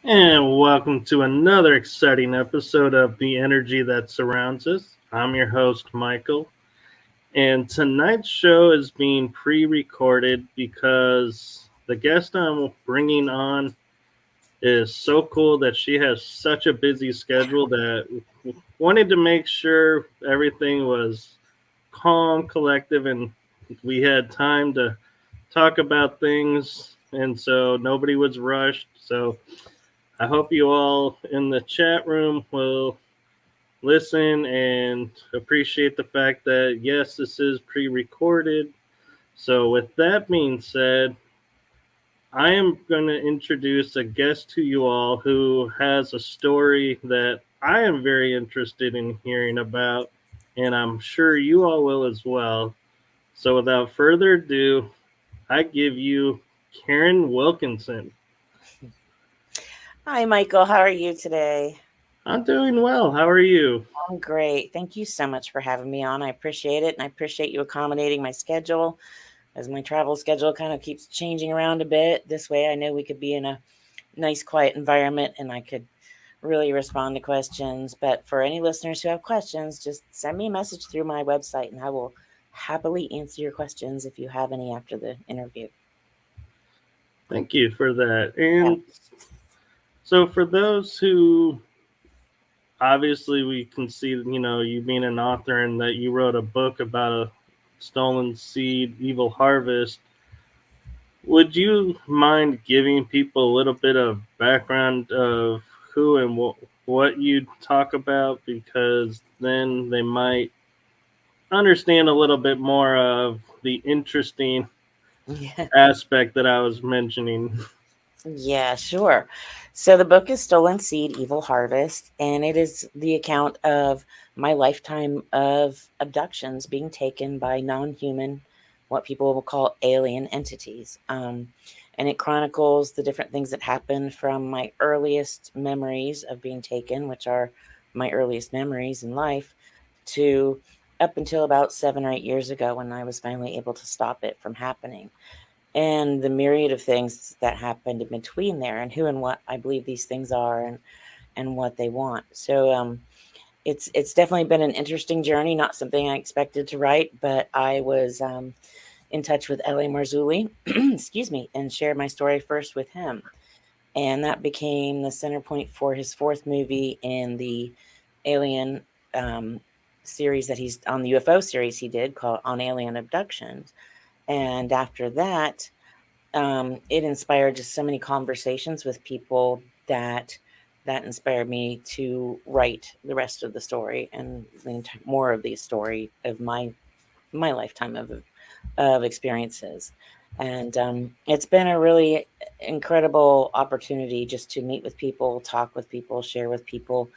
And welcome to another exciting episode of The Energy That Surrounds Us. I'm your host, Michael. And tonight's show is being pre-recorded because the guest I'm bringing on is so cool that she has such a busy schedule that wanted to make sure everything was calm, collective, and we had time to talk about things. And so nobody was rushed. So I hope you all in the chat room will listen and appreciate the fact that, yes, this is pre-recorded. So with that being said, I am going to introduce a guest to you all who has a story that I am very interested in hearing about, and I'm sure you all will as well. So without further ado, I give you Karin Wilkinson. Hi, Michael. How are you today? I'm doing well. How are you? I'm great. Thank you so much for having me on. I appreciate it. And I appreciate you accommodating my schedule as my travel schedule kind of keeps changing around a bit. This way, I know we could be in a nice, quiet environment and I could really respond to questions. But for any listeners who have questions, just send me a message through my website and I will happily answer your questions if you have any after the interview. Thank you for that. And so for those who obviously we can see, you being an author and that you wrote a book about a stolen seed, evil harvest. Would you mind giving people a little bit of background of who and what you talk about? Because then they might understand a little bit more of the interesting aspect that I was mentioning. Yeah, sure. So the book is Stolen Seed, Evil Harvest, and it is the account of my lifetime of abductions being taken by non-human, what people will call alien entities. And it chronicles the different things that happened from my earliest memories of being taken, which are my earliest memories in life, to up until about 7 or 8 years ago when I was finally able to stop it from happening, and the myriad of things that happened in between there, and who and what I believe these things are, and what they want. So it's definitely been an interesting journey, not something I expected to write, but I was in touch with L.A. Marzulli, excuse me, and shared my story first with him. And that became the center point for his fourth movie in the Alien series that he's on, the UFO series he did called On Alien Abductions. And after that, it inspired just so many conversations with people that inspired me to write the rest of the story and more of the story of my lifetime of experiences. And it's been a really incredible opportunity just to meet with people, talk with people, share with people,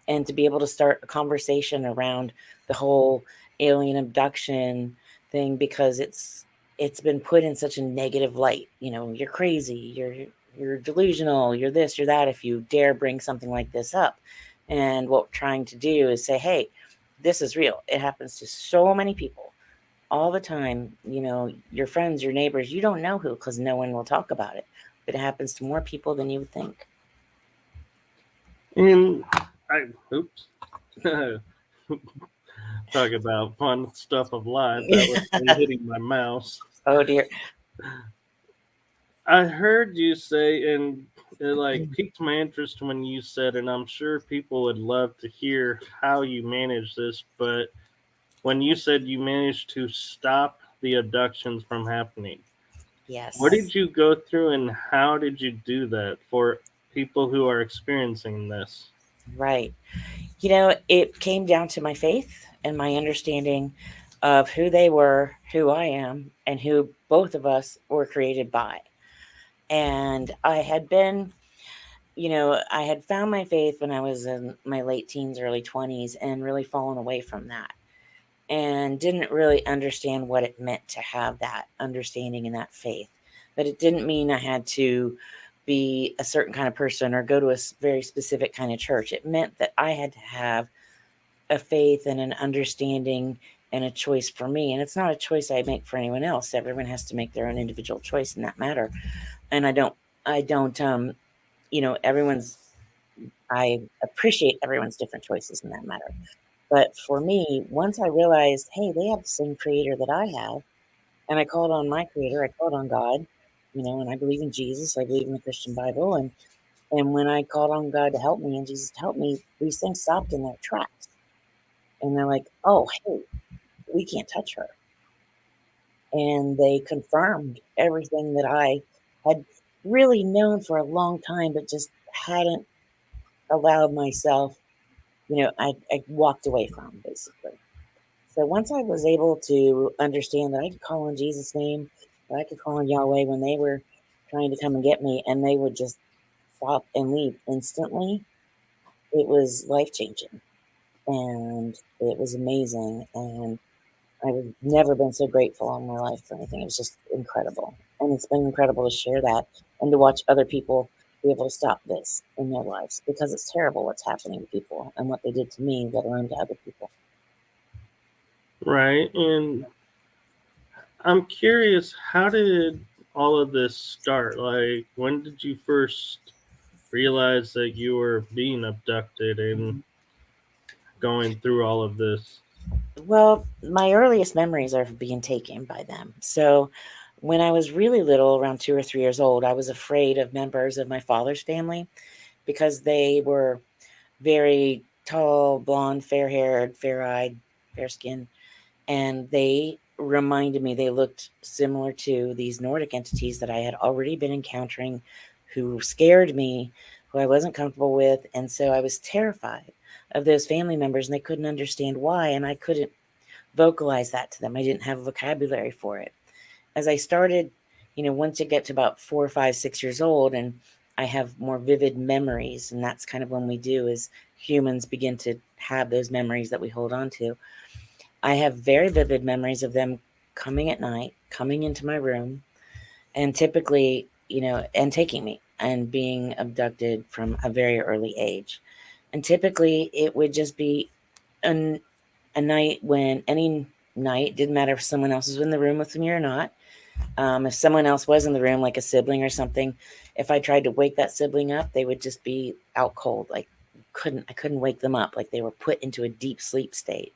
and to be able to start a conversation around the whole alien abduction thing, because it's been put in such a negative light. You're crazy, you're delusional, you're this, you're that, if you dare bring something like this up. And what we're trying to do is say, hey, this is real. It happens to so many people all the time. Your friends, your neighbors, you don't know who, because no one will talk about it, but it happens to more people than you would think. And talk about fun stuff of life. That was me hitting my mouse. Oh dear. I heard you say, and it piqued my interest when you said, and I'm sure people would love to hear how you managed this, but when you said you managed to stop the abductions from happening. Yes. What did you go through and how did you do that for people who are experiencing this? Right. It came down to my faith and my understanding of who they were, who I am, and who both of us were created by. And I had found my faith when I was in my late teens, early 20s, and really fallen away from that and didn't really understand what it meant to have that understanding and that faith. But it didn't mean I had to be a certain kind of person or go to a very specific kind of church. It meant that I had to have a faith and an understanding and a choice for me. And it's not a choice I make for anyone else. Everyone has to make their own individual choice in that matter. And everyone's, I appreciate everyone's different choices in that matter. But for me, once I realized, hey, they have the same creator that I have, and I called on my creator, I called on God, and I believe in Jesus, I believe in the Christian Bible, and when I called on God to help me and Jesus to help me, these things stopped in their tracks. And they're like, oh, hey, we can't touch her. And they confirmed everything that I had really known for a long time, but just hadn't allowed myself, I walked away from basically. So once I was able to understand that I could call on Jesus' name, that I could call on Yahweh when they were trying to come and get me, and they would just stop and leave instantly, it was life changing and it was amazing. And I've never been so grateful in my life for anything. It was just incredible. And it's been incredible to share that and to watch other people be able to stop this in their lives because it's terrible what's happening to people and what they did to me, let alone to other people. Right. And I'm curious, how did all of this start? Like, when did you first realize that you were being abducted and going through all of this? Well, my earliest memories are of being taken by them. So when I was really little, around 2 or 3 years old, I was afraid of members of my father's family because they were very tall, blonde, fair haired, fair eyed, fair skinned. And they reminded me, they looked similar to these Nordic entities that I had already been encountering who scared me, who I wasn't comfortable with. And so I was terrified of those family members and they couldn't understand why. And I couldn't vocalize that to them. I didn't have a vocabulary for it. As I started, once you get to about 4, 5, 6 years old, and I have more vivid memories, and that's kind of when we do is humans begin to have those memories that we hold on to. I have very vivid memories of them coming at night, coming into my room, and typically, and taking me and being abducted from a very early age. And typically, it would just be an a night when any night, didn't matter if someone else was in the room with me or not. If someone else was in the room, like a sibling or something, if I tried to wake that sibling up, they would just be out cold. Like I couldn't wake them up. Like they were put into a deep sleep state.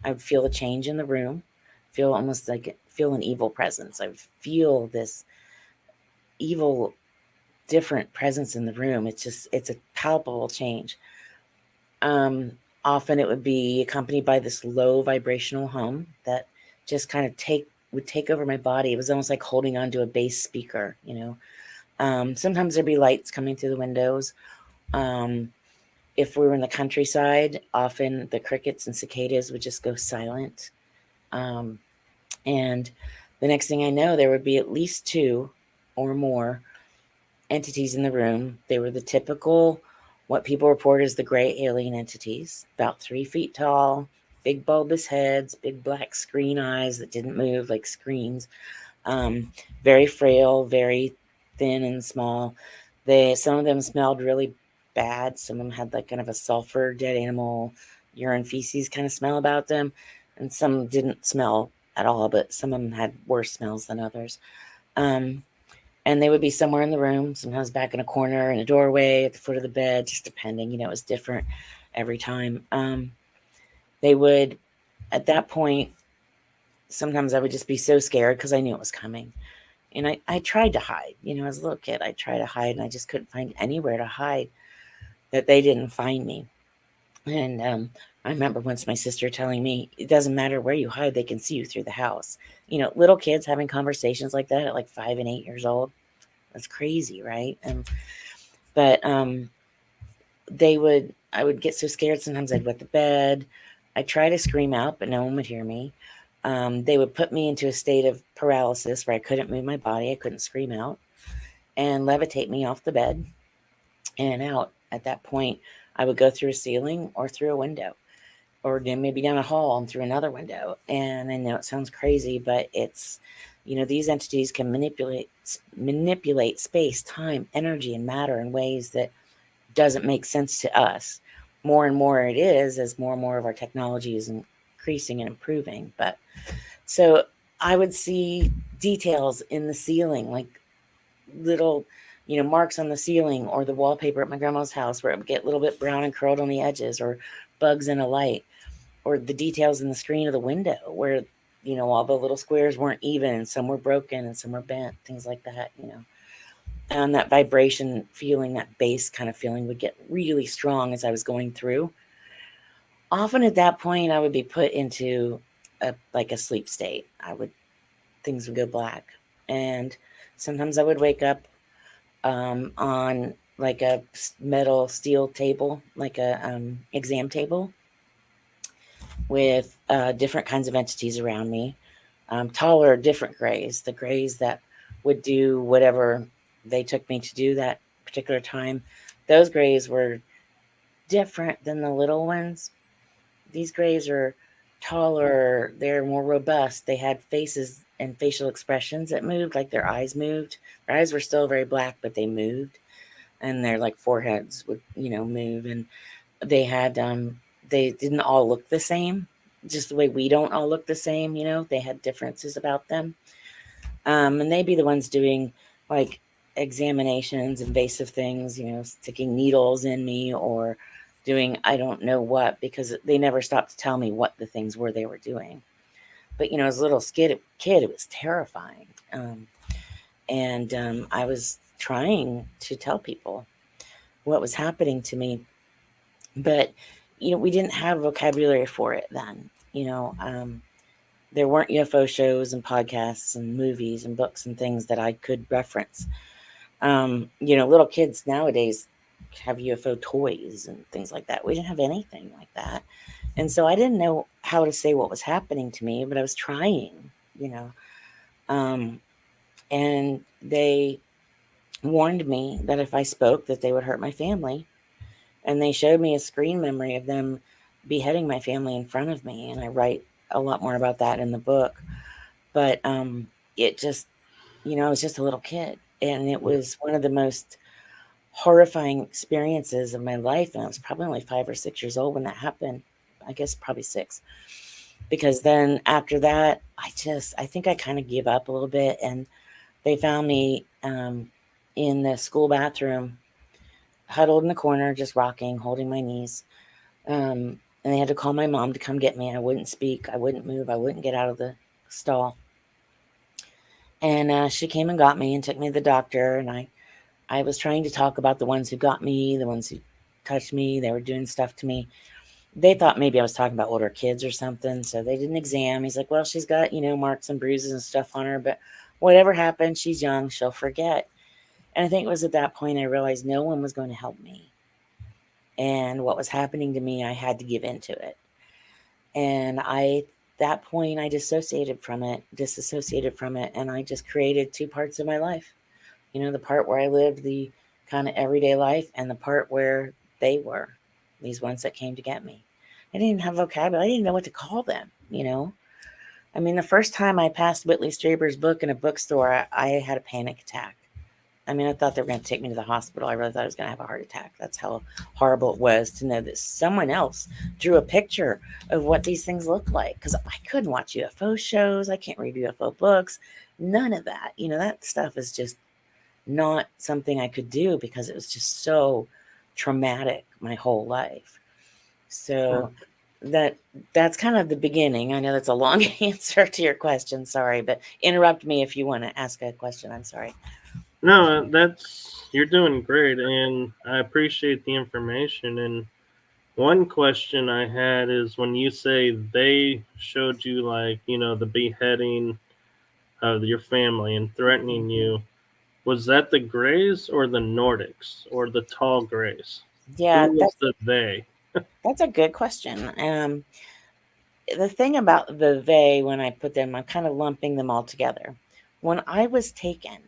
I would feel a change in the room, feel an evil presence. I would feel this evil, different presence in the room. It's a palpable change. Um, Often it would be accompanied by this low vibrational hum that just kind of would take over my body. It was almost like holding on to a bass speaker. Sometimes there'd be lights coming through the windows. Um, if we were in the countryside, often the crickets and cicadas would just go silent. Um, and the next thing I know, there would be at least two or more entities in the room. They were the typical, what people report as the gray alien entities, about 3 feet tall, big bulbous heads, big black screen eyes that didn't move like screens, very frail, very thin and small. Some of them smelled really bad. Some of them had like kind of a sulfur, dead animal, urine, feces kind of smell about them, and some didn't smell at all, but some of them had worse smells than others. Um, and they would be somewhere in the room, sometimes back in a corner, in a doorway, at the foot of the bed, just depending. It was different every time. They would, at that point, sometimes I would just be so scared because I knew it was coming. And I tried to hide. As a little kid, I tried to hide, and I just couldn't find anywhere to hide that they didn't find me. And I remember once my sister telling me, it doesn't matter where you hide, they can see you through the house. Little kids having conversations like that at like 5 and 8 years old. That's crazy, right? But I would get so scared. Sometimes I'd wet the bed. I'd try to scream out, but no one would hear me. They would put me into a state of paralysis where I couldn't move my body. I couldn't scream out, and levitate me off the bed in and out. At that point, I would go through a ceiling or through a window, or maybe down a hall and through another window. And I know it sounds crazy, but it's, these entities can manipulate space, time, energy, and matter in ways that doesn't make sense to us. More and more it is, as more and more of our technology is increasing and improving. But so I would see details in the ceiling, like little, marks on the ceiling or the wallpaper at my grandma's house where it would get a little bit brown and curled on the edges, or bugs in a light, or the details in the screen of the window where, all the little squares weren't even, and some were broken and some were bent, things like that. And that vibration feeling, that bass kind of feeling would get really strong as I was going through. Often at that point, I would be put into a sleep state. Things would go black. And sometimes I would wake up on like a metal steel table, like a exam table, with different kinds of entities around me. Taller, different grays, the grays that would do whatever they took me to do that particular time. Those grays were different than the little ones. These grays are taller, they're more robust. They had faces and facial expressions that moved, like their eyes moved. Their eyes were still very black, but they moved. And their like foreheads would, move. And they had they didn't all look the same, just the way we don't all look the same. They had differences about them. And they'd be the ones doing like examinations, invasive things, sticking needles in me, or doing I don't know what, because they never stopped to tell me what the things were they were doing. But as a little kid, it was terrifying. And I was trying to tell people what was happening to me, but we didn't have vocabulary for it then. There weren't UFO shows and podcasts and movies and books and things that I could reference. Little kids nowadays have UFO toys and things like that. We didn't have anything like that. And so I didn't know how to say what was happening to me, but I was trying, and they warned me that if I spoke, that they would hurt my family. And they showed me a screen memory of them beheading my family in front of me. And I write a lot more about that in the book. But it just, I was just a little kid. And it was one of the most horrifying experiences of my life. And I was probably only 5 or 6 years old when that happened. I guess probably 6. Because then after that, I think I kind of gave up a little bit. And they found me in the school bathroom, huddled in the corner, just rocking, holding my knees. And they had to call my mom to come get me. I wouldn't speak. I wouldn't move. I wouldn't get out of the stall. And she came and got me and took me to the doctor. And I was trying to talk about the ones who got me, the ones who touched me. They were doing stuff to me. They thought maybe I was talking about older kids or something. So they did an exam. He's like, well, she's got, marks and bruises and stuff on her. But whatever happened, she's young. She'll forget. And I think it was at that point I realized no one was going to help me. And what was happening to me, I had to give into it. And that point, I disassociated from it. And I just created 2 parts of my life. The part where I lived the kind of everyday life, and the part where they were, these ones that came to get me. I didn't even have vocabulary. I didn't even know what to call them, I mean, the first time I passed Whitley Strieber's book in a bookstore, I had a panic attack. I mean, I thought they were going to take me to the hospital. I really thought I was going to have a heart attack. That's how horrible it was to know that someone else drew a picture of what these things look like. Because I couldn't watch UFO shows. I can't read UFO books. None of that. That stuff is just not something I could do because it was just so traumatic my whole life. So that's kind of the beginning. I know that's a long answer to your question. Sorry, but interrupt me if you want to ask a question. I'm sorry. No, you're doing great, and I appreciate the information. And one question I had is when you say they showed you, like, the beheading of your family and threatening you, was that the Greys or the Nordics or the tall Greys? Yeah, Who was the they? that's a good question. The thing about the they, when I put them, I'm kind of lumping them all together. When I was taken,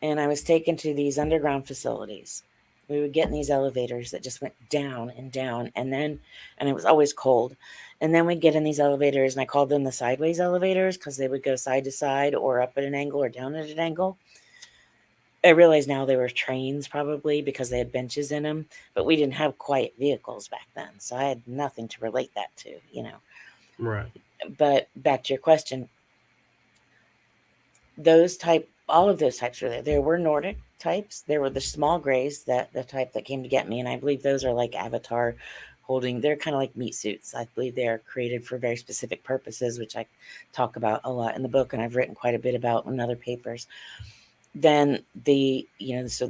and I was taken to these underground facilities, we would get in these elevators that just went down and down, and it was always cold. And then we'd get in these elevators, and I called them the sideways elevators because they would go side to side or up at an angle or down at an angle. I realize now they were trains probably because they had benches in them, but we didn't have quiet vehicles back then. So I had nothing to relate that to, Right. But back to your question, all of those types were there. There were Nordic types. There were the small grays, the type that came to get me, and I believe those are like Avatar holding. They're kind of like meat suits. I believe they're created for very specific purposes, which I talk about a lot in the book, and I've written quite a bit about in other papers. Then so the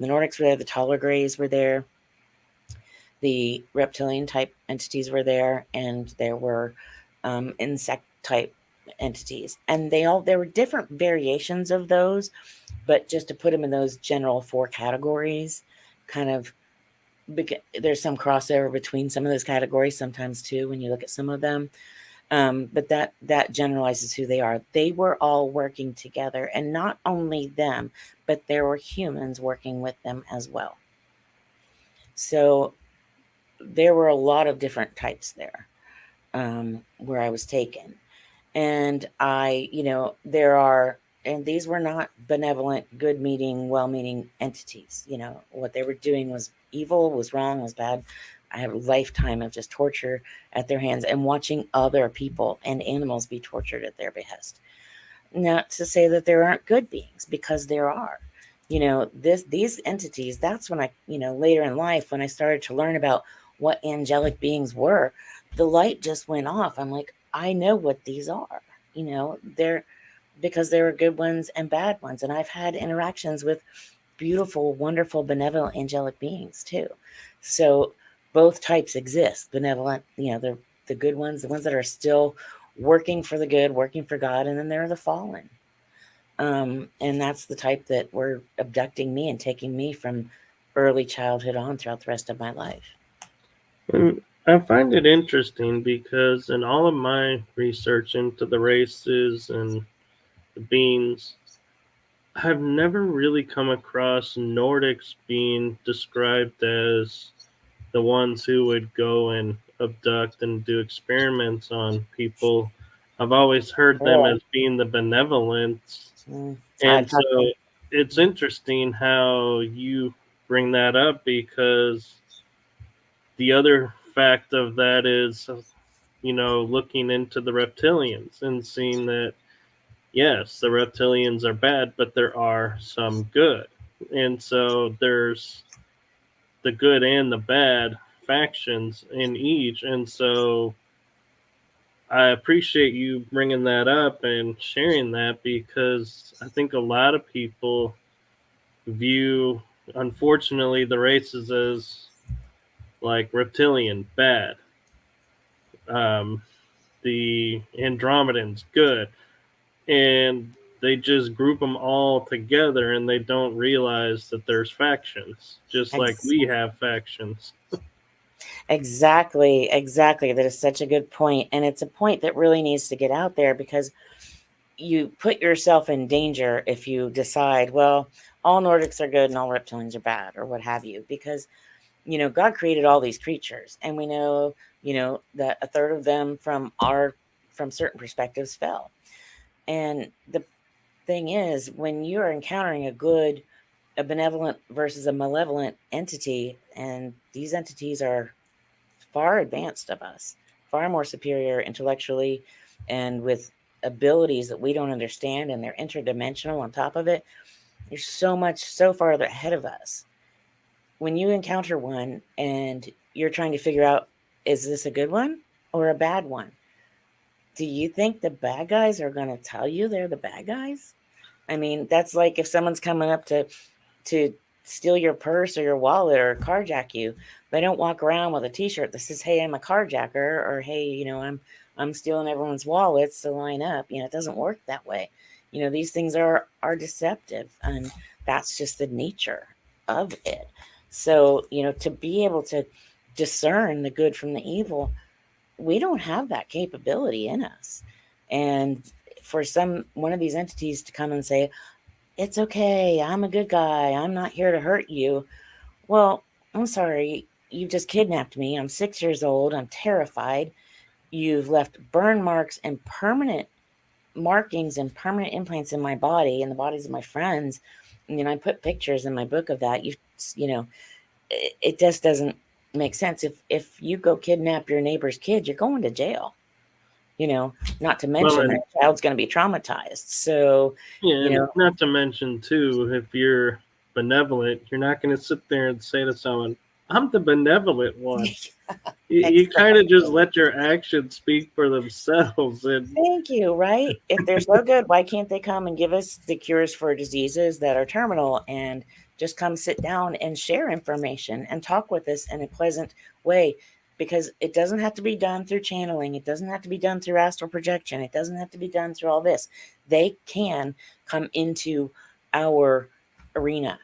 Nordics were there, the taller grays were there, the reptilian type entities were there, and there were insect type entities, and there were different variations of those, but just to put them in those general four categories, kind of, there's some crossover between some of those categories sometimes too when you look at some of them. But that generalizes who they are. They were all working together, and not only them, but there were humans working with them as well. So there were a lot of different types there, where I was taken. And and these were not benevolent, well-meaning entities. What they were doing was evil, was wrong, was bad. I have a lifetime of just torture at their hands and watching other people and animals be tortured at their behest. Not to say that there aren't good beings, because there are. These entities, that's when later in life, when I started to learn about what angelic beings were, the light just went off. I'm like, I know what these are. They're because there are good ones and bad ones. And I've had interactions with beautiful, wonderful, benevolent angelic beings too. So both types exist. Benevolent, the good ones, the ones that are still working for the good, working for God, and then there are the fallen. And that's the type that were abducting me and taking me from early childhood on throughout the rest of my life. And I find it interesting because in all of my research into the races and the beings, I've never really come across Nordics being described as the ones who would go and abduct and do experiments on people. I've always heard them Really? as being the benevolence. I've And talked so it's interesting how you bring that up because the other fact of that is, looking into the reptilians and seeing that, yes, the reptilians are bad, but there are some good. And so there's the good and the bad factions in each. And so I appreciate you bringing that up and sharing that because I think a lot of people view, unfortunately, the races as like reptilian, bad. Um, the Andromedans, good. And they just group them all together and they don't realize that there's factions, just like ex- we have factions. exactly. That is such a good point. And it's a point that really needs to get out there, because you put yourself in danger if you decide, well, all Nordics are good and all reptilians are bad, or what have you, because God created all these creatures, and we know, that a third of them from certain perspectives fell. And the thing is, when you are encountering a benevolent versus a malevolent entity, and these entities are far advanced of us, far more superior intellectually and with abilities that we don't understand, and they're interdimensional on top of it. They're so farther ahead of us. When you encounter one and you're trying to figure out, is this a good one or a bad one? Do you think the bad guys are going to tell you they're the bad guys? I mean, that's like if someone's coming up to steal your purse or your wallet or carjack you. They don't walk around with a T-shirt that says, "Hey, I'm a carjacker," or "Hey, I'm stealing everyone's wallets to line up." It doesn't work that way. These things are deceptive, and that's just the nature of it. So, to be able to discern the good from the evil, we don't have that capability in us. And for one of these entities to come and say, it's okay, I'm a good guy, I'm not here to hurt you. Well, I'm sorry, you just kidnapped me. I'm 6 years old. I'm terrified. You've left burn marks and permanent markings and permanent implants in my body and the bodies of my friends. And I put pictures in my book of that. It just doesn't make sense. If you go kidnap your neighbor's kid, you're going to jail. Not to mention that child's going to be traumatized. So, yeah, not to mention too, if you're benevolent, you're not going to sit there and say to someone, "I'm the benevolent one." You kind of just let your actions speak for themselves. And thank you. Right? If they're so good, why can't they come and give us the cures for diseases that are terminal and just come sit down and share information and talk with us in a pleasant way? Because it doesn't have to be done through channeling. It doesn't have to be done through astral projection. It doesn't have to be done through all this. They can come into our arena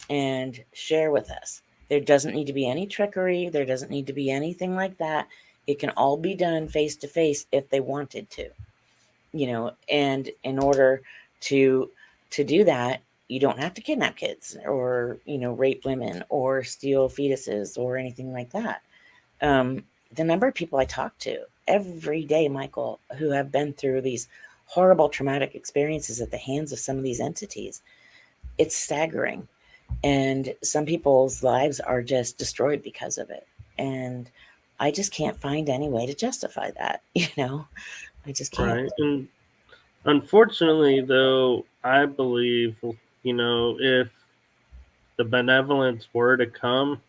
and share with us. There doesn't need to be any trickery. There doesn't need to be anything like that. It can all be done face to face if they wanted to, and in order to do that, you don't have to kidnap kids or, rape women or steal fetuses or anything like that. The number of people I talk to every day, Michael, who have been through these horrible traumatic experiences at the hands of some of these entities, it's staggering. And some people's lives are just destroyed because of it. And I just can't find any way to justify that. I just can't. right, and unfortunately, though, I believe if the benevolence were to come,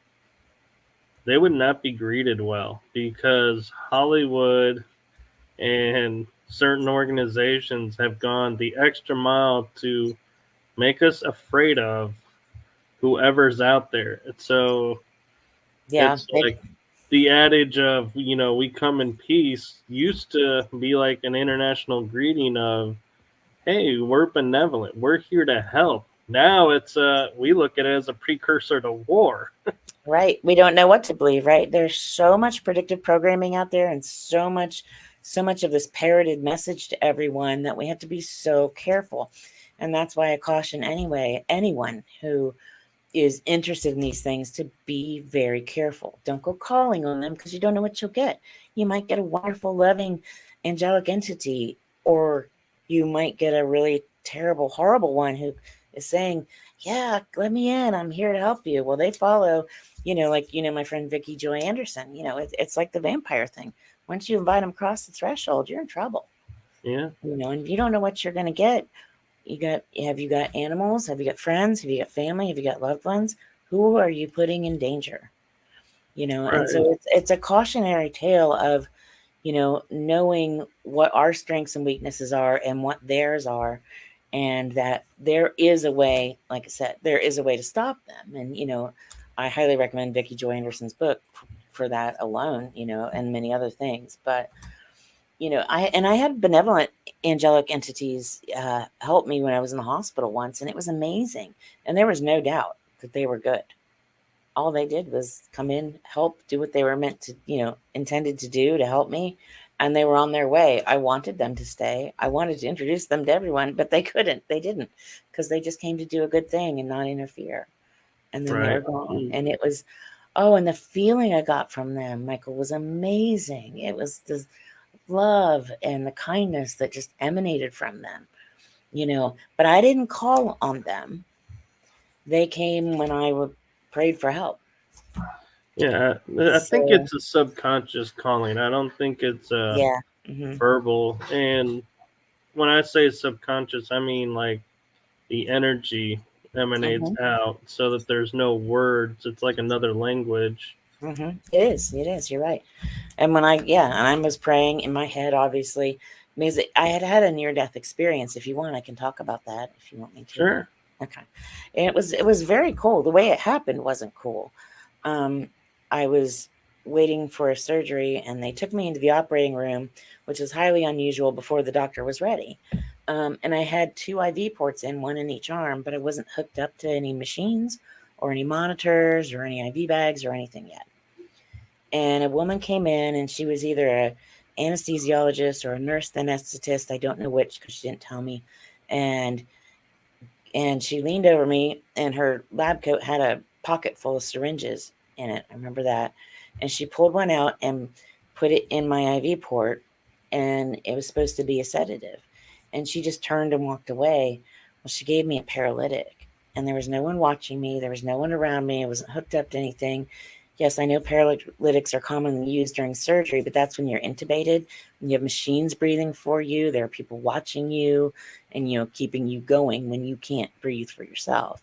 they would not be greeted well because Hollywood and certain organizations have gone the extra mile to make us afraid of whoever's out there. So Yeah. it's like the adage of, we come in peace used to be like an international greeting of, hey, we're benevolent. We're here to help. Now it's we look at it as a precursor to war. Right. We don't know what to believe, right? There's so much predictive programming out there and so much of this parroted message to everyone that we have to be so careful. And that's why I caution anyone who is interested in these things to be very careful. Don't go calling on them because you don't know what you'll get. You might get a wonderful, loving, angelic entity, or you might get a really terrible, horrible one who is saying, yeah, let me in. I'm here to help you. Well, they follow, my friend Vicki Joy Anderson, it's like the vampire thing. Once you invite them across the threshold, you're in trouble. Yeah. And you don't know what you're going to get. Have you got animals? Have you got friends? Have you got family? Have you got loved ones? Who are you putting in danger? Right. And so it's a cautionary tale of, knowing what our strengths and weaknesses are and what theirs are, and that there is a way, like I said, there is a way to stop them. And, I highly recommend Vicki Joy Anderson's book for that alone, and many other things. But I had benevolent angelic entities help me when I was in the hospital once, and it was amazing. And there was no doubt that they were good. All they did was come in, help, do what they were meant to, intended to do to help me. And they were on their way. I wanted them to stay. I wanted to introduce them to everyone, but they couldn't. They didn't, because they just came to do a good thing and not interfere. And then they were gone. And it was, and the feeling I got from them, Michael, was amazing. It was this love and the kindness that just emanated from them, but I didn't call on them. They came when I prayed for help. Yeah, I think it's a subconscious calling. I don't think it's verbal. And when I say subconscious, I mean like the energy emanates out so that there's no words. It's like another language. It is. You're right. And when I was praying in my head, obviously, because I had a near-death experience. If you want, I can talk about that if you want me to. Sure. Okay. And it was very cool. The way it happened wasn't cool. I was waiting for a surgery, and they took me into the operating room, which is highly unusual before the doctor was ready. And I had 2 IV ports in, one in each arm, but I wasn't hooked up to any machines or any monitors or any IV bags or anything yet. And a woman came in, and she was either a anesthesiologist or a nurse anesthetist. I don't know which because she didn't tell me. And she leaned over me, and her lab coat had a pocket full of syringes in it. I remember that. And she pulled one out and put it in my IV port, and it was supposed to be a sedative. And she just turned and walked away. Well, she gave me a paralytic, and there was no one watching me. There was no one around me. I wasn't hooked up to anything. Yes, I know paralytics are commonly used during surgery, but that's when you're intubated, when you have machines breathing for you. There are people watching you and, keeping you going when you can't breathe for yourself.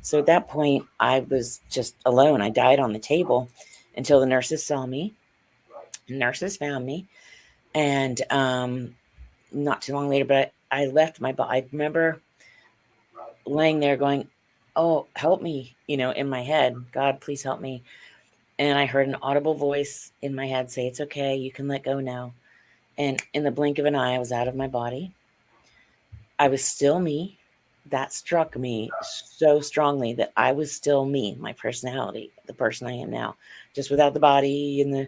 So at that point, I was just alone. I died on the table until the nurses saw me. Nurses found me, and not too long later, but I left my body. I remember laying there going, "Oh, help me," in my head, "God, please help me." And I heard an audible voice in my head say, "It's okay, you can let go now." And in the blink of an eye, I was out of my body. I was still me. That struck me so strongly, that I was still me, my personality, the person I am now, just without the body and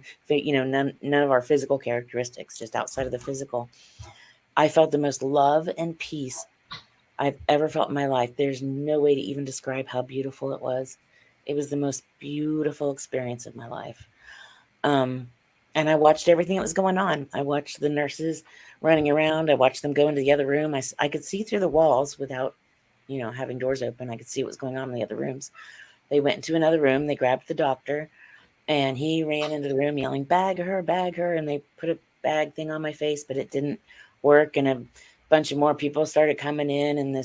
none of our physical characteristics, just outside of the physical. I felt the most love and peace I've ever felt in my life. There's no way to even describe how beautiful it was. It was the most beautiful experience of my life. And I watched everything that was going on. I watched the nurses running around. I watched them go into the other room. I could see through the walls without, having doors open. I could see what was going on in the other rooms. They went into another room. They grabbed the doctor, and he ran into the room yelling, bag her. And they put a bag thing on my face, but it didn't work. And a bunch of more people started coming in, and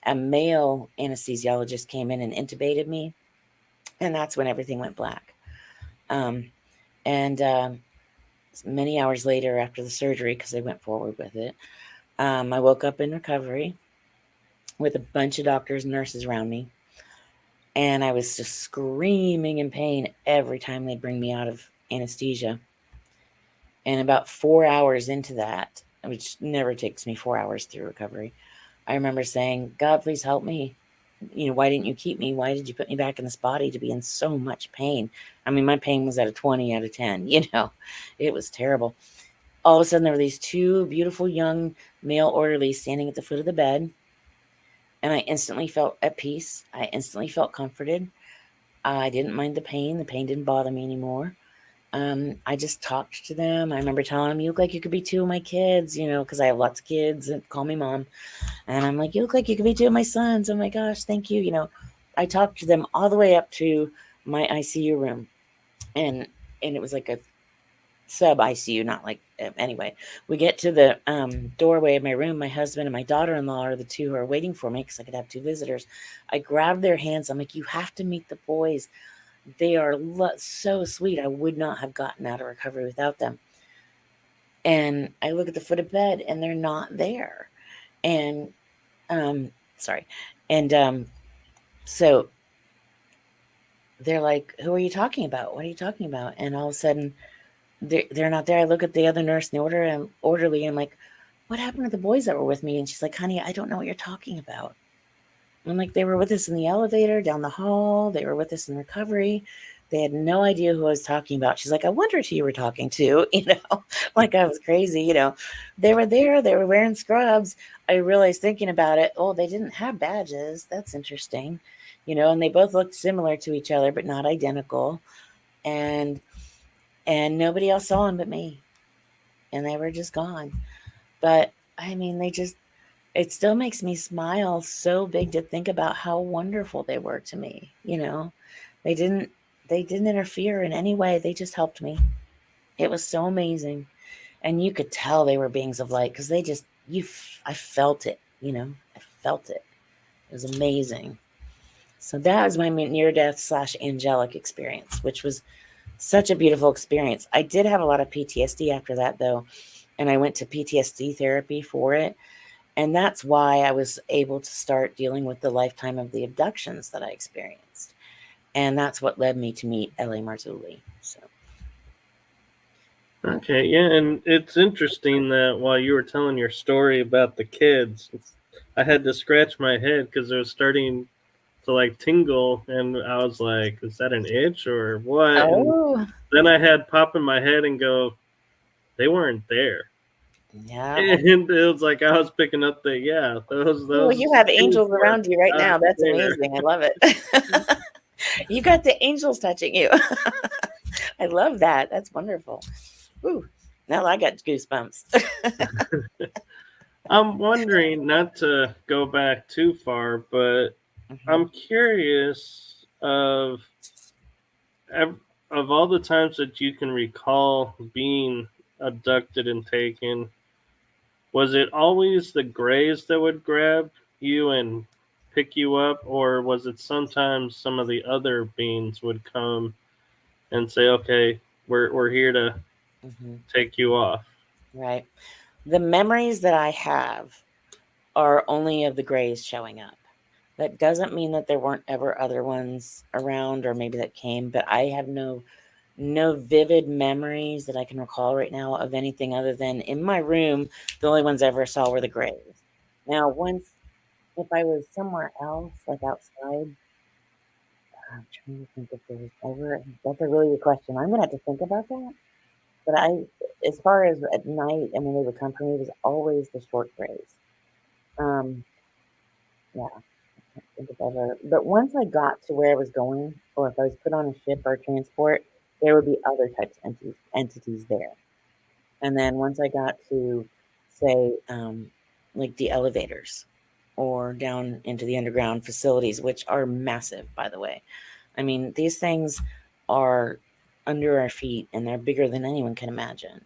a male anesthesiologist came in and intubated me. And that's when everything went black. Many hours later, after the surgery, because they went forward with it, I woke up in recovery with a bunch of doctors and nurses around me. And I was just screaming in pain every time they'd bring me out of anesthesia. And about 4 hours into that, which never takes me 4 hours through recovery, I remember saying, "God, please help me. Why didn't you keep me? Why did you put me back in this body to be in so much pain?" I mean, my pain was at a 20 out of 10, it was terrible. All of a sudden, there were these two beautiful young male orderlies standing at the foot of the bed, and I instantly felt at peace. I instantly felt comforted. I didn't mind the pain. The pain didn't bother me anymore. I just talked to them. I remember telling them, "You look like you could be two of my kids," because I have lots of kids and call me mom. And I'm like, "You look like you could be two of my sons. Oh my gosh, thank you." I talked to them all the way up to my ICU room. And it was like a sub ICU, not like, anyway. We get to the doorway of my room. My husband and my daughter-in-law are the two who are waiting for me because I could have two visitors. I grabbed their hands. I'm like, "You have to meet the boys. They are so sweet. I would not have gotten out of recovery without them." And I look at the foot of bed, and they're not there. And sorry. And so they're like, "Who are you talking about? What are you talking about?" And all of a sudden, they're not there. I look at the other nurse and the orderly, and I'm like, "What happened to the boys that were with me?" And she's like, "Honey, I don't know what you're talking about." And I'm like, "They were with us in the elevator down the hall. They were with us in recovery. They had no idea who I was talking about." She's like, "I wondered who you were talking to," like I was crazy. They were there. They were wearing scrubs. I realized, thinking about it, oh, they didn't have badges. That's interesting. And they both looked similar to each other, but not identical. And nobody else saw them but me. And they were just gone. But I mean, it still makes me smile so big to think about how wonderful they were to me. They didn't interfere in any way. They just helped me. It was so amazing. And you could tell they were beings of light, because I felt it, I felt it. It was amazing. So that was my near-death / angelic experience, which was such a beautiful experience. I did have a lot of PTSD after that, though, and I went to PTSD therapy for it. And that's why I was able to start dealing with the lifetime of the abductions that I experienced. And that's what led me to meet L.A. Marzulli. So. Okay, yeah, and it's interesting that while you were telling your story about the kids, I had to scratch my head because I was starting to like tingle, and I was like, is that an itch or what? And Oh, then I had pop in my head and go, they weren't there. yeah. And it was like I was picking up the Well, you those have things angels were around you right not now. That's there. amazing. I love it. You got the angels touching you. I love that. That's wonderful. Ooh, now I got goosebumps. I'm wondering, not to go back too far, but Mhm. I'm curious of all the times that you can recall being abducted and taken. Was it always the Greys that would grab you and pick you up, or was it sometimes some of the other beings would come and say, "Okay, we're here to Mhm. take you off"? Right. The memories that I have are only of the Greys showing up. That doesn't mean that there weren't ever other ones around or maybe that came, but I have no vivid memories that I can recall right now of anything other than in my room, the only ones I ever saw were the Greys. Now, once if I was somewhere else, like outside, I'm trying to think if there was ever that's a really good question. I'm gonna have to think about that. But as far as at night and when they would come for me, it was always the short Greys. Um, yeah. Think if ever but once I got to where I was going, or if I was put on a ship or a transport, there would be other types of entities there. And then once I got to, say, like the elevators or down into the underground facilities, which are massive, by the way. I mean, these things are under our feet and they're bigger than anyone can imagine.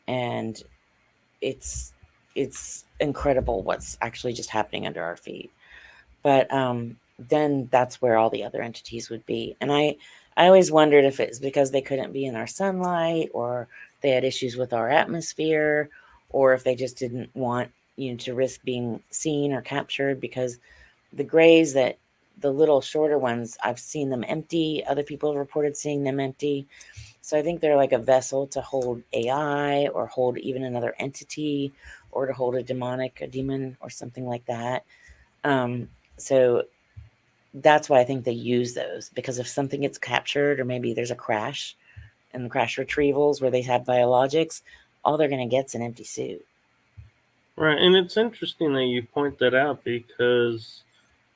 And it's it's incredible what's actually just happening under our feet. But then that's where all the other entities would be. And I always wondered if it's because they couldn't be in our sunlight, or they had issues with our atmosphere, or if they just didn't want to risk being seen or captured. Because the grays, that the little shorter ones, I've seen them empty. Other people have reported seeing them empty. So I think they're like a vessel to hold AI, or hold even another entity, or to hold a demon or something like that. Um, so that's why I think they use those, because if something gets captured, or maybe there's a crash and the crash retrievals where they have biologics, all they're going to get's an empty suit. Right, and it's interesting that you point that out because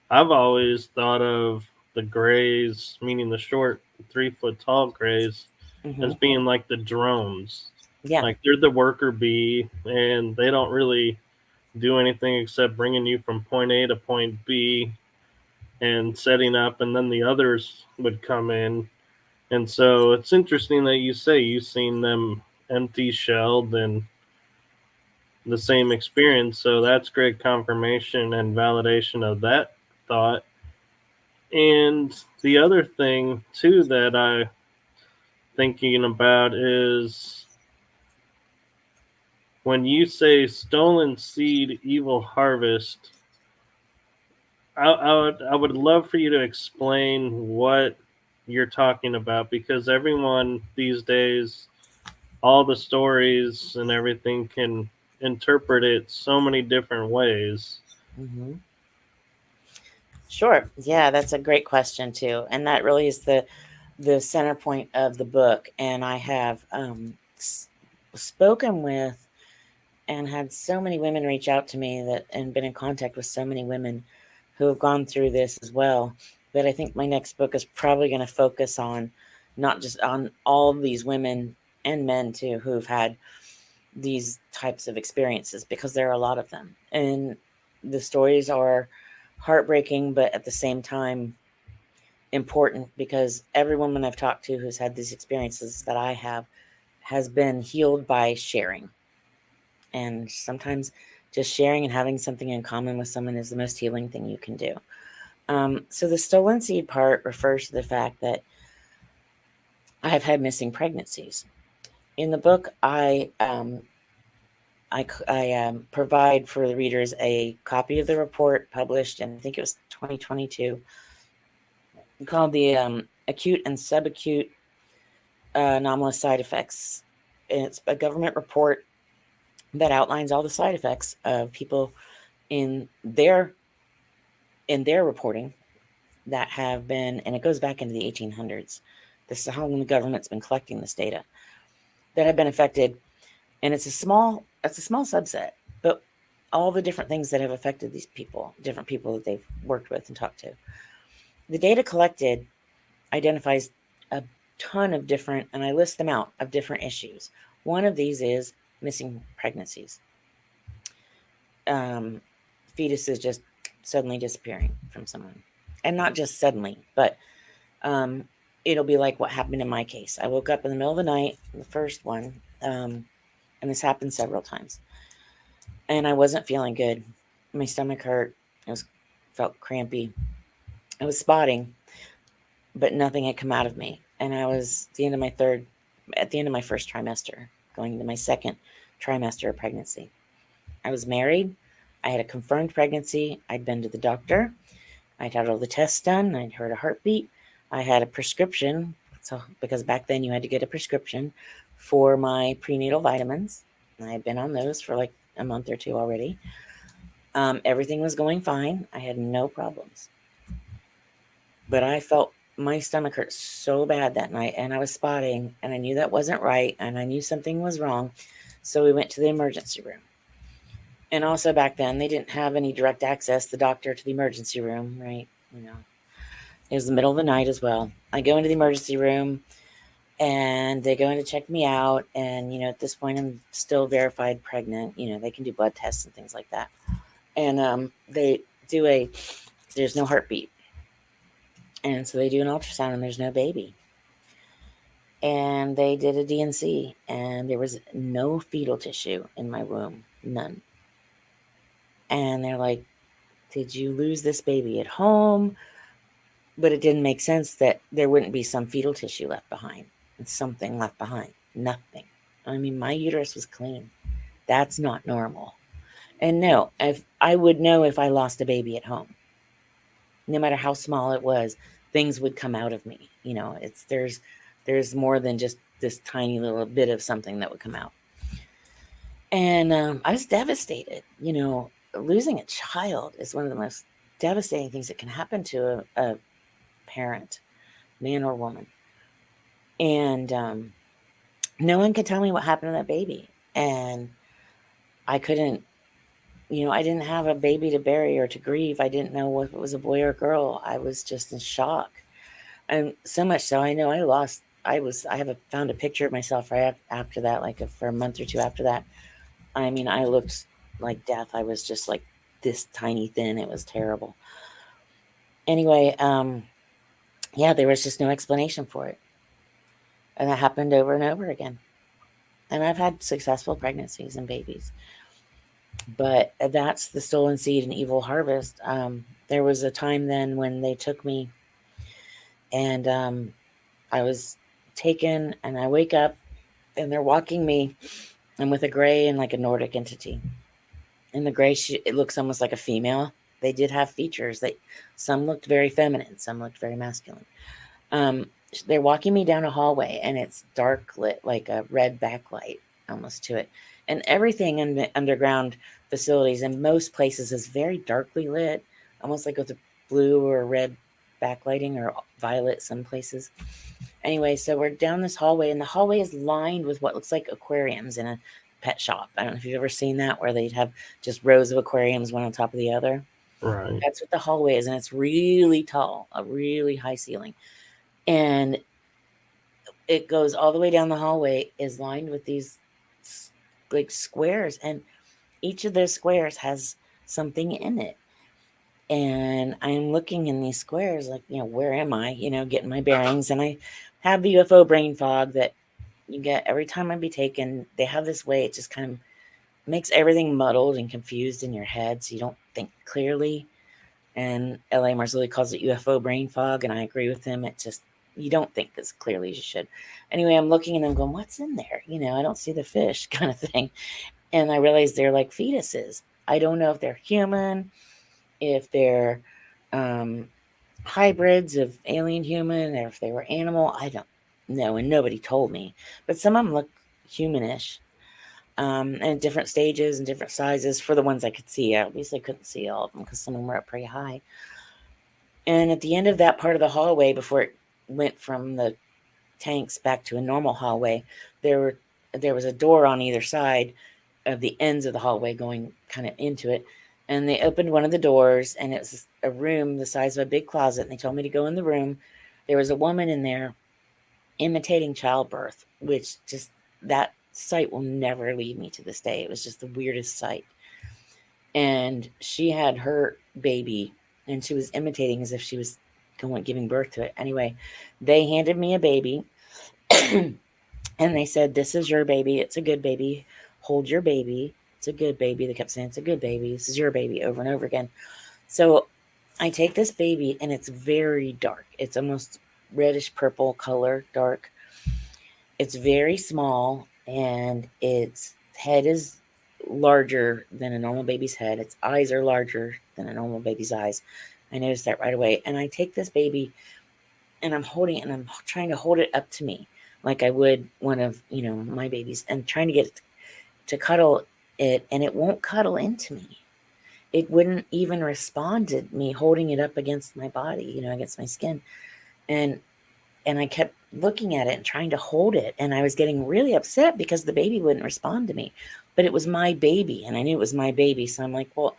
I've always thought of the Greys, meaning the short 3 foot tall Greys, Hmm. as being like the drones. Yeah. Like they're the worker bee, and they don't really do anything except bringing you from point A to point B and setting up, and then the others would come in. And so it's interesting that you say you've seen them empty, shelled, and the same experience. So that's great confirmation and validation of that thought. And the other thing too that I thinking about is when you say stolen seed, evil harvest. I would love for you to explain what you're talking about, because everyone these days, all the stories and everything can interpret it so many different ways. Hmm. Sure. Yeah, that's a great question too, and that really is the center point of the book. And I have spoken with and had so many women reach out to me, that and been in contact with so many women who have gone through this as well, that I think my next book is probably going to focus on not just on all of these women and men too who've had these types of experiences, because there are a lot of them, and the stories are heartbreaking, but at the same time important, because every woman I've talked to who's had these experiences that I have has been healed by sharing. And sometimes just sharing and having something in common with someone is the most healing thing you can do. So the stolen seed part refers to the fact that I have had missing pregnancies. In the book, I provide for the readers a copy of the report published, and I think it was 2022, called the Acute and Subacute Anomalous Side Effects. And it's a government report that outlines all the side effects of people in their reporting that have been, and it goes back into the 1800s. This is how long the government's been collecting this data, that have been affected, and it's a small subset, but all the different things that have affected these people, different people that they've worked with and talked to. The data collected identifies a ton of different, and I list them out, of different issues. One of these is missing pregnancies. Fetuses just suddenly disappearing from someone. And not just suddenly, but it'll be like what happened in my case. I woke up in the middle of the night, the first one, and this happened several times. And I wasn't feeling good. My stomach hurt. Felt crampy. I was spotting, but nothing had come out of me. And I was at the end of my first trimester, going into my second trimester of pregnancy. I was married. I had a confirmed pregnancy. I'd been to the doctor. I'd had all the tests done. I'd heard a heartbeat. I had a prescription. So, because back then you had to get a prescription for my prenatal vitamins. I had been on those for like a month or two already. Everything was going fine. I had no problems. But I felt my stomach hurt so bad that night, and I was spotting, and I knew that wasn't right, and I knew something was wrong. So we went to the emergency room. And also back then, they didn't have any direct access, the doctor to the emergency room, right? It was the middle of the night as well. I go into the emergency room, and they go in to check me out. And, at this point, I'm still verified pregnant. They can do blood tests and things like that. And they do there's no heartbeat. And so they do an ultrasound, and there's no baby. And they did a D&C, and there was no fetal tissue in my womb. None. And they're like, did you lose this baby at home? But it didn't make sense that there wouldn't be some fetal tissue left behind and something left behind. Nothing. I mean, my uterus was clean. That's not normal. And no, I would know if I lost a baby at home. No matter how small it was, things would come out of me. There's more than just this tiny little bit of something that would come out. And I was devastated. Losing a child is one of the most devastating things that can happen to a parent, man or woman. And no one could tell me what happened to that baby. And I couldn't, I didn't have a baby to bury or to grieve. I didn't know if it was a boy or a girl. I was just in shock. And so much so, I know I found a picture of myself right after that, like for a month or two after that. I mean, I looked like death. I was just like this tiny thin. It was terrible. Anyway, yeah, there was just no explanation for it. And that happened over and over again. And I've had successful pregnancies and babies. But that's the stolen seed and evil harvest. There was a time then when they took me, and I was taken, and I wake up, and they're walking me. I'm with a gray and like a Nordic entity. And the gray, it looks almost like a female. They did have features that some looked very feminine, some looked very masculine. They're walking me down a hallway, and it's dark lit, like a red backlight almost to it. And everything in the underground facilities in most places is very darkly lit, almost like with a blue or red backlighting, or violet some places. Anyway, so we're down this hallway, and the hallway is lined with what looks like aquariums in a pet shop. I don't know if you've ever seen that, where they'd have just rows of aquariums, one on top of the other. Right. That's what the hallway is, and it's really tall, a really high ceiling. And it goes all the way down the hallway, is lined with these like squares, and each of those squares has something in it. And I'm looking in these squares like, where am I? Getting my bearings. And I have the UFO brain fog that you get every time I be taken. They have this way, it just kind of makes everything muddled and confused in your head, so you don't think clearly. And L.A. Marzulli calls it UFO brain fog, and I agree with him. It just, you don't think as clearly as you should. Anyway, I'm looking and I'm going, what's in there? I don't see the fish kind of thing. And I realize they're like fetuses. I don't know if they're human, if they're hybrids of alien human, or if they were animal. I don't know, and nobody told me. But some of them look humanish, and different stages and different sizes for the ones I could see. I obviously couldn't see all of them because some of them were up pretty high. And at the end of that part of the hallway, before it went from the tanks back to a normal hallway, there was a door on either side of the ends of the hallway going kind of into it. And they opened one of the doors, and it was a room the size of a big closet. And they told me to go in the room. There was a woman in there imitating childbirth, which just, that sight will never leave me to this day. It was just the weirdest sight. And she had her baby, and she was imitating as if she was giving birth to it. Anyway, they handed me a baby. And they said, "This is your baby. It's a good baby. Hold your baby. It's a good baby." They kept saying, "It's a good baby. This is your baby," over and over again. So I take this baby, and it's very dark. It's almost reddish purple color, dark. It's very small, and its head is larger than a normal baby's head. Its eyes are larger than a normal baby's eyes. I noticed that right away. And I take this baby, and I'm holding it, and I'm trying to hold it up to me like I would one of, my babies, and trying to get it to cuddle it, and it won't cuddle into me. It wouldn't even respond to me holding it up against my body, against my skin. And I kept looking at it and trying to hold it, and I was getting really upset because the baby wouldn't respond to me. But it was my baby, and I knew it was my baby, so I'm like, well,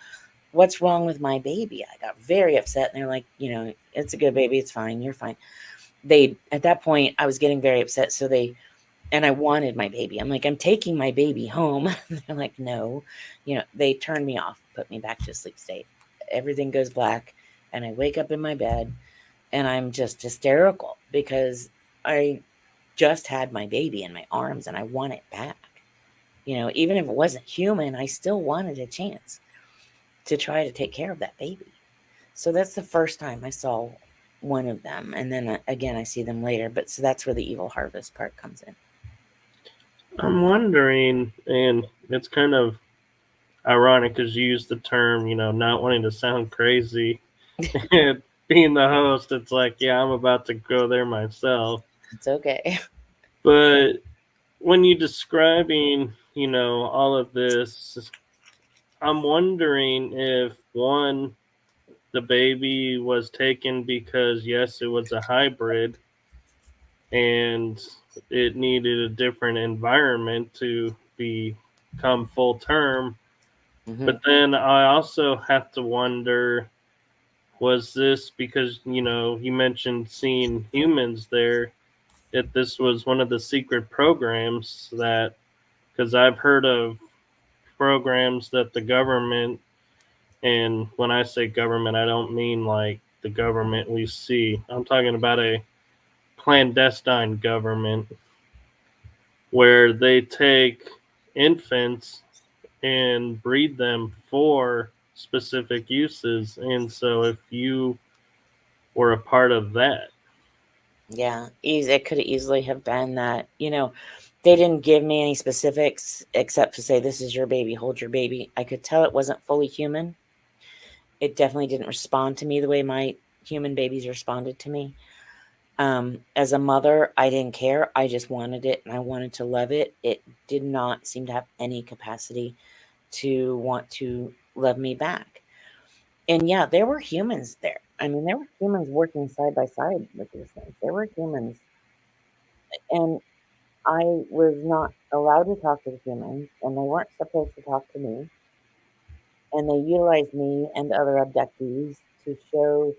what's wrong with my baby? I got very upset, and they're like, it's a good baby, it's fine, you're fine. At that point, I was getting very upset, and I wanted my baby. I'm like, I'm taking my baby home. They're like, no. They turned me off, put me back to a sleep state. Everything goes black, and I wake up in my bed, and I'm just hysterical because I just had my baby in my arms, and I want it back. Even if it wasn't human, I still wanted a chance to try to take care of that baby. So that's the first time I saw one of them. And then again, I see them later. But so that's where the evil harvest part comes in. I'm wondering, and it's kind of ironic because you use the term, not wanting to sound crazy. And being the host, it's like, yeah, I'm about to go there myself. It's okay. But when you're describing, all of this, I'm wondering if one, the baby was taken because, yes, it was a hybrid and it needed a different environment to become full term. Mm-hmm. But then I also have to wonder, was this because, you mentioned seeing humans there, if this was one of the secret programs that, because I've heard of programs that the government, and when I say government, I don't mean like the government we see. I'm talking about a clandestine government where they take infants and breed them for specific uses. And so if you were a part of that, Yeah. It could easily have been that, they didn't give me any specifics except to say, "This is your baby, hold your baby." I could tell it wasn't fully human. It definitely didn't respond to me the way my human babies responded to me. As a mother, I didn't care. I just wanted it, and I wanted to love it. It did not seem to have any capacity to want to love me back. And yeah, there were humans there. I mean, there were humans working side by side with these things. There were humans, and I was not allowed to talk to the humans, and they weren't supposed to talk to me. And they utilized me and other abductees to show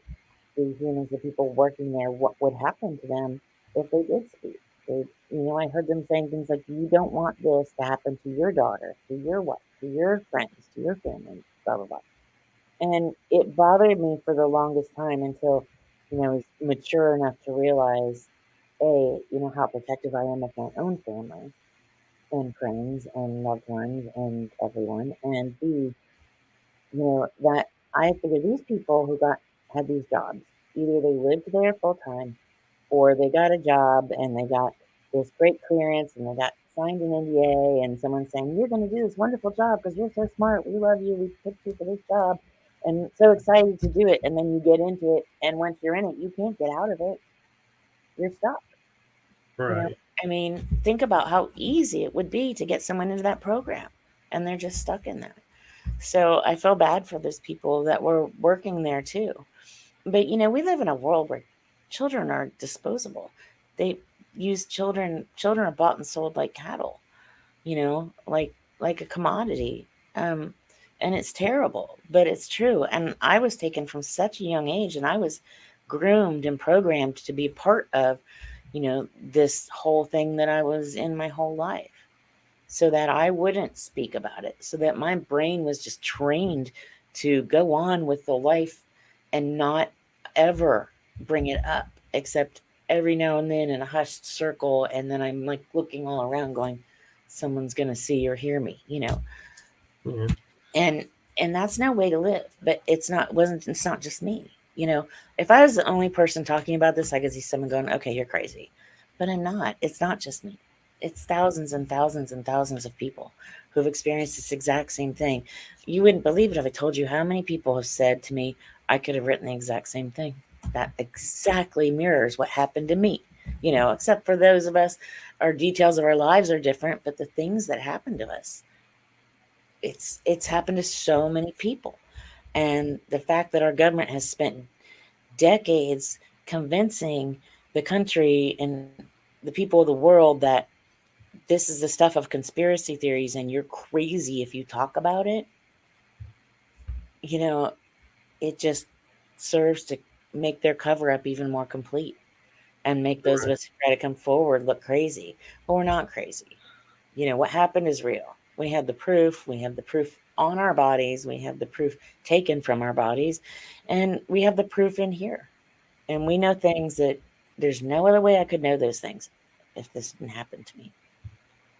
the humans, the people working there, what would happen to them if they did speak. I heard them saying things like, "You don't want this to happen to your daughter, to your wife, to your friends, to your family, blah, blah, blah." And it bothered me for the longest time until, I was mature enough to realize, A, how protective I am of my own family and friends and loved ones and everyone. And B, that I figured these people who had these jobs, either they lived there full time or they got a job and they got this great clearance and they got signed an NDA and someone saying, "You're going to do this wonderful job because you're so smart. We love you. We picked you for this job." And so excited to do it. And then you get into it. And once you're in it, you can't get out of it. You're stuck. You know, right. I mean, think about how easy it would be to get someone into that program and they're just stuck in there. So I feel bad for those people that were working there too. But we live in a world where children are disposable. They use children are bought and sold like cattle, like a commodity. Um, and it's terrible, but it's true. And I was taken from such a young age, and I was groomed and programmed to be part of, this whole thing that I was in my whole life, so that I wouldn't speak about it, so that my brain was just trained to go on with the life and not ever bring it up, except every now and then in a hushed circle. And then I'm like looking all around going, someone's going to see or hear me. Yeah. And that's no way to live. But it's not just me. If I was the only person talking about this, I could see someone going, okay, you're crazy. But I'm not. It's not just me. It's thousands and thousands and thousands of people who have experienced this exact same thing. You wouldn't believe it if I told you how many people have said to me, I could have written the exact same thing. That exactly mirrors what happened to me. Except for those of us, our details of our lives are different, but the things that happen to us, it's happened to so many people. And the fact that our government has spent decades convincing the country and the people of the world that this is the stuff of conspiracy theories and you're crazy if you talk about it, you know, it just serves to make their cover up even more complete and make those of Right. us who try to come forward look crazy. But we're not crazy. What happened is real. We have the proof. We have the proof on our bodies. We have the proof taken from our bodies. And we have the proof in here. And we know things that there's no other way I could know those things if this didn't happen to me.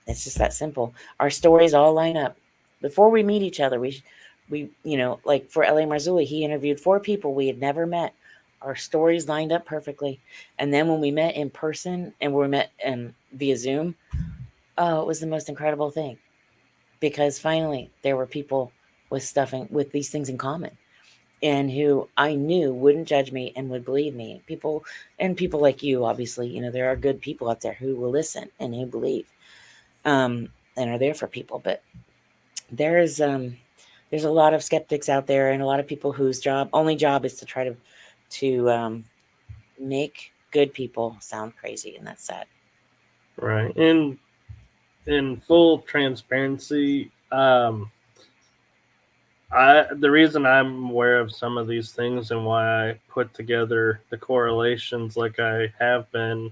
It's just that simple. Our stories all line up. Before we meet each other, like for L.A. Marzulli, he interviewed 4 people we had never met. Our stories lined up perfectly. And then when we met in person and we met via Zoom, oh, it was the most incredible thing, because finally there were people with these things in common, and who I knew wouldn't judge me and would believe me. People like you, obviously, there are good people out there who will listen and who believe, um, and are there for people. But there's um, there's a lot of skeptics out there, and a lot of people whose only job is to try to make good people sound crazy, and that's sad. Right. And in full transparency, the reason I'm aware of some of these things and why I put together the correlations like I have been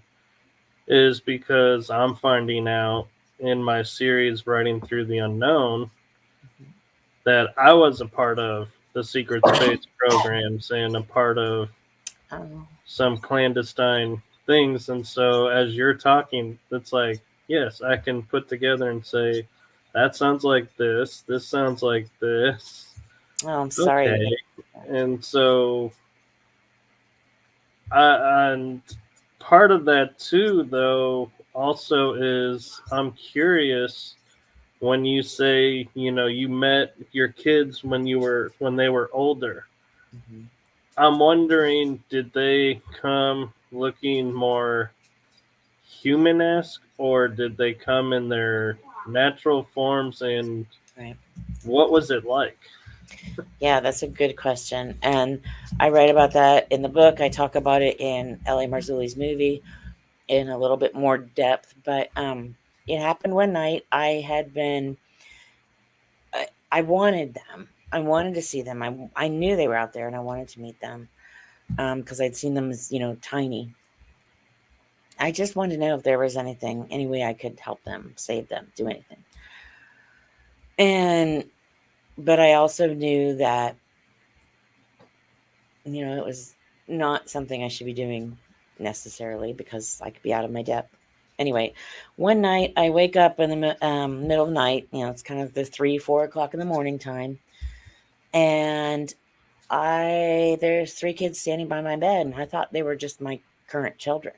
is because I'm finding out in my series Writing Through the Unknown that I was a part of the secret space programs and a part of Oh, some clandestine things. And so as you're talking, it's like, yes, I can put together and say, that sounds like this sounds like this. oh, I'm sorry to Okay. hear. And so, and part of that too, though, also is I'm curious when you say, you met your kids when they were older. Mhm. I'm wondering, did they come looking more human-esque, or did they come in their natural forms, and Right. what was it like? Yeah, that's a good question. And I write about that in the book. I talk about it in L.A. Marzulli's movie in a little bit more depth. But it happened one night. I wanted them. I wanted to see them. I knew they were out there, and I wanted to meet them because I'd seen them as, tiny. I just wanted to know if there was any way I could help them, save them, do anything. And but I also knew that it was not something I should be doing necessarily, because I could be out of my depth. Anyway, one night I wake up in the middle of the night. It's kind of the 3, 4 o'clock in the morning time, and there's 3 kids standing by my bed, and I thought they were just my current children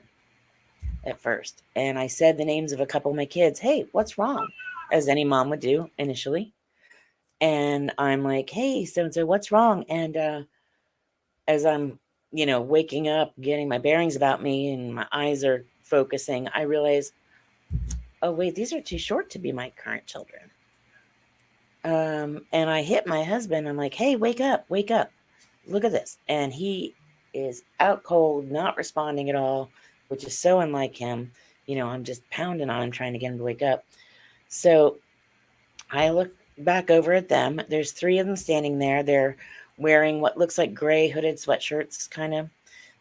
at first. And I said the names of a couple of my kids. Hey, what's wrong? As any mom would do initially. And I'm like, hey, so and so, what's wrong? And as I'm, waking up, getting my bearings about me, and my eyes are focusing, I realize, oh, wait, these are too short to be my current children. And I hit my husband. I'm like, hey, wake up, look at this. And he is out cold, not responding at all, which is so unlike him. I'm just pounding on him, trying to get him to wake up. So I look back over at them. There's 3 of them standing there. They're wearing what looks like gray hooded sweatshirts, kind of.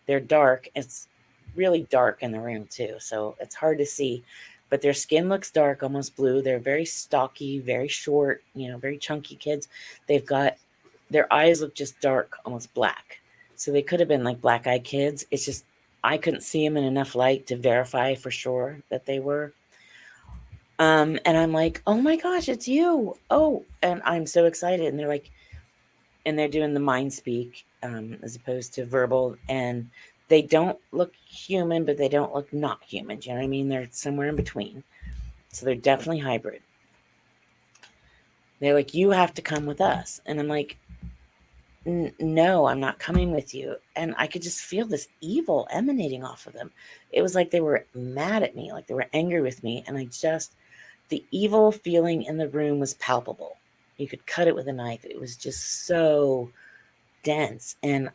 They're dark. It's really dark in the room, too, so it's hard to see. But their skin looks dark, almost blue. They're very stocky, very short, very chunky kids. Their eyes look just dark, almost black. So they could have been like black-eyed kids. It's just I couldn't see them in enough light to verify for sure that they were. And I'm like, oh my gosh, it's you. Oh, and I'm so excited. And they're doing the mind speak as opposed to verbal. And they don't look human, but they don't look not human. Do you know what I mean? They're somewhere in between. So they're definitely hybrid. They're like, you have to come with us. And I'm like, no, I'm not coming with you. And I could just feel this evil emanating off of them. It was like they were mad at me, like they were angry with me. And the evil feeling in the room was palpable. You could cut it with a knife. It was just so dense. And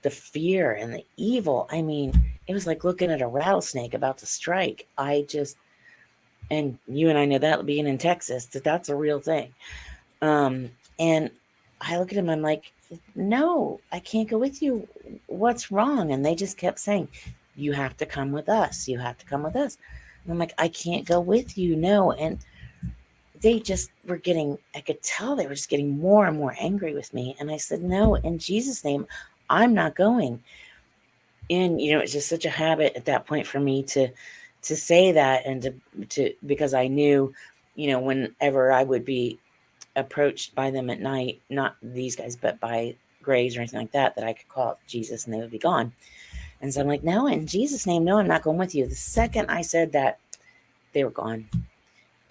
the fear and the evil, it was like looking at a rattlesnake about to strike. And you and I know that being in Texas, that's a real thing. And I look at him, I'm like, no, I can't go with you. What's wrong? And they just kept saying, you have to come with us. You have to come with us. And I'm like, I can't go with you. No. And they just were I could tell they were just getting more and more angry with me. And I said, no, in Jesus' name, I'm not going. And, it's just such a habit at that point for me to say that and to because I knew, whenever I would be approached by them at night, not these guys, but by grays or anything like that I could call Jesus and they would be gone. And so I'm like, no, in Jesus' name, no, I'm not going with you. The second I said that, they were gone.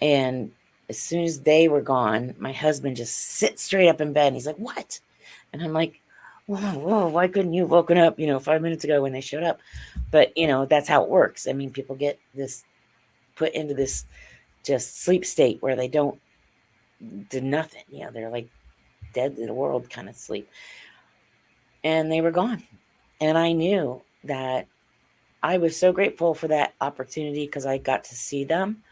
And as soon as they were gone, my husband just sits straight up in bed and he's like, what? And I'm like, whoa, why couldn't you have woken up, 5 minutes ago when they showed up? But, that's how it works. People get put into this just sleep state where they don't do nothing. They're like dead to the world kind of sleep. And they were gone. And I knew that I was so grateful for that opportunity because I got to see them.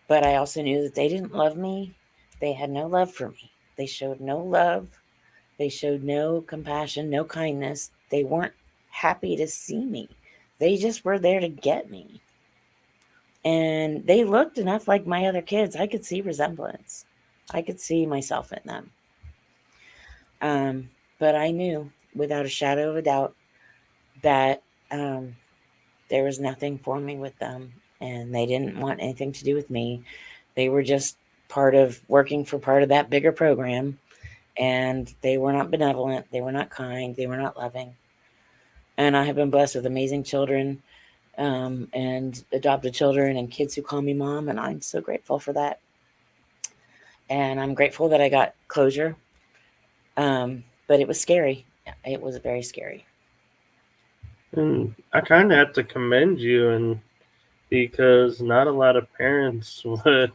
But I also knew that they didn't love me. They had no love for me. They showed no love. They showed no compassion, no kindness. They weren't happy to see me. They just were there to get me. And they looked enough like my other kids. I could see resemblance. I could see myself in them. But I knew without a shadow of a doubt that there was nothing for me with them. And they didn't want anything to do with me. They were just working for part of that bigger program. And they were not benevolent. They were not kind. They were not loving. And I have been blessed with amazing children and adopted children and kids who call me mom. And I'm so grateful for that. And I'm grateful that I got closure. But it was scary. It was very scary. And I kind of have to commend you, because not a lot of parents would,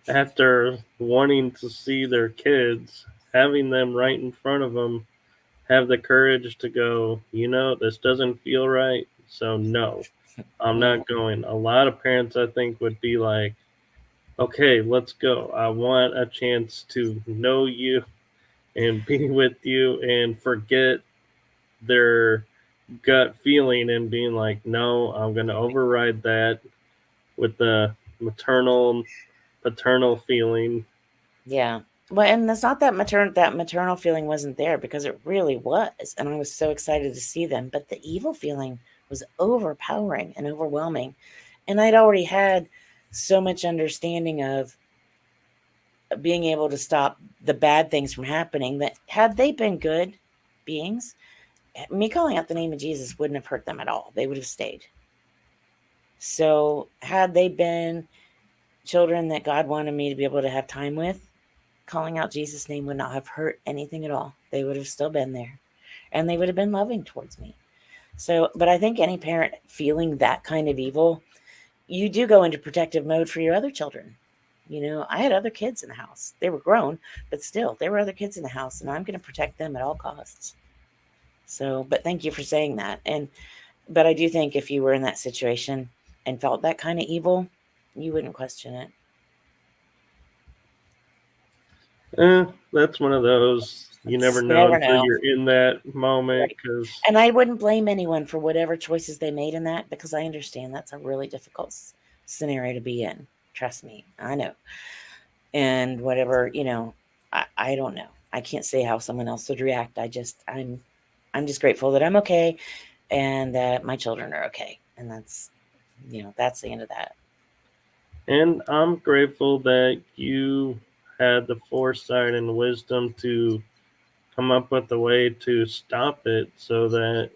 after wanting to see their kids, having them right in front of them, have the courage to go, this doesn't feel right, so no, I'm not going. A lot of parents, I think, would be like, okay, let's go. I want a chance to know you and be with you and forget their gut feeling and being like, no, I'm going to override that with the paternal feeling. Yeah. Well, and it's not that maternal feeling wasn't there, because it really was. And I was so excited to see them. But the evil feeling was overpowering and overwhelming. And I'd already had so much understanding of being able to stop the bad things from happening, that had they been good beings, me calling out the name of Jesus wouldn't have hurt them at all. They would have stayed. So had they been children that God wanted me to be able to have time with, calling out Jesus' name would not have hurt anything at all. They would have still been there, and they would have been loving towards me. So, but I think any parent feeling that kind of evil, you do go into protective mode for your other children. I had other kids in the house. They were grown, but still, there were other kids in the house, and I'm going to protect them at all costs. So, but thank you for saying that. But I do think if you were in that situation and felt that kind of evil, you wouldn't question it. That's one of those you never You know never until know. you're in that moment Right. because And I wouldn't blame anyone for whatever choices they made in that, because I understand that's a really difficult scenario to be in. Trust me, I know. And whatever, I don't know. I can't say how someone else would react. I'm just grateful that I'm okay and that my children are okay. And that's the end of that. and I'm grateful that you had the foresight and wisdom to come up with a way to stop it so that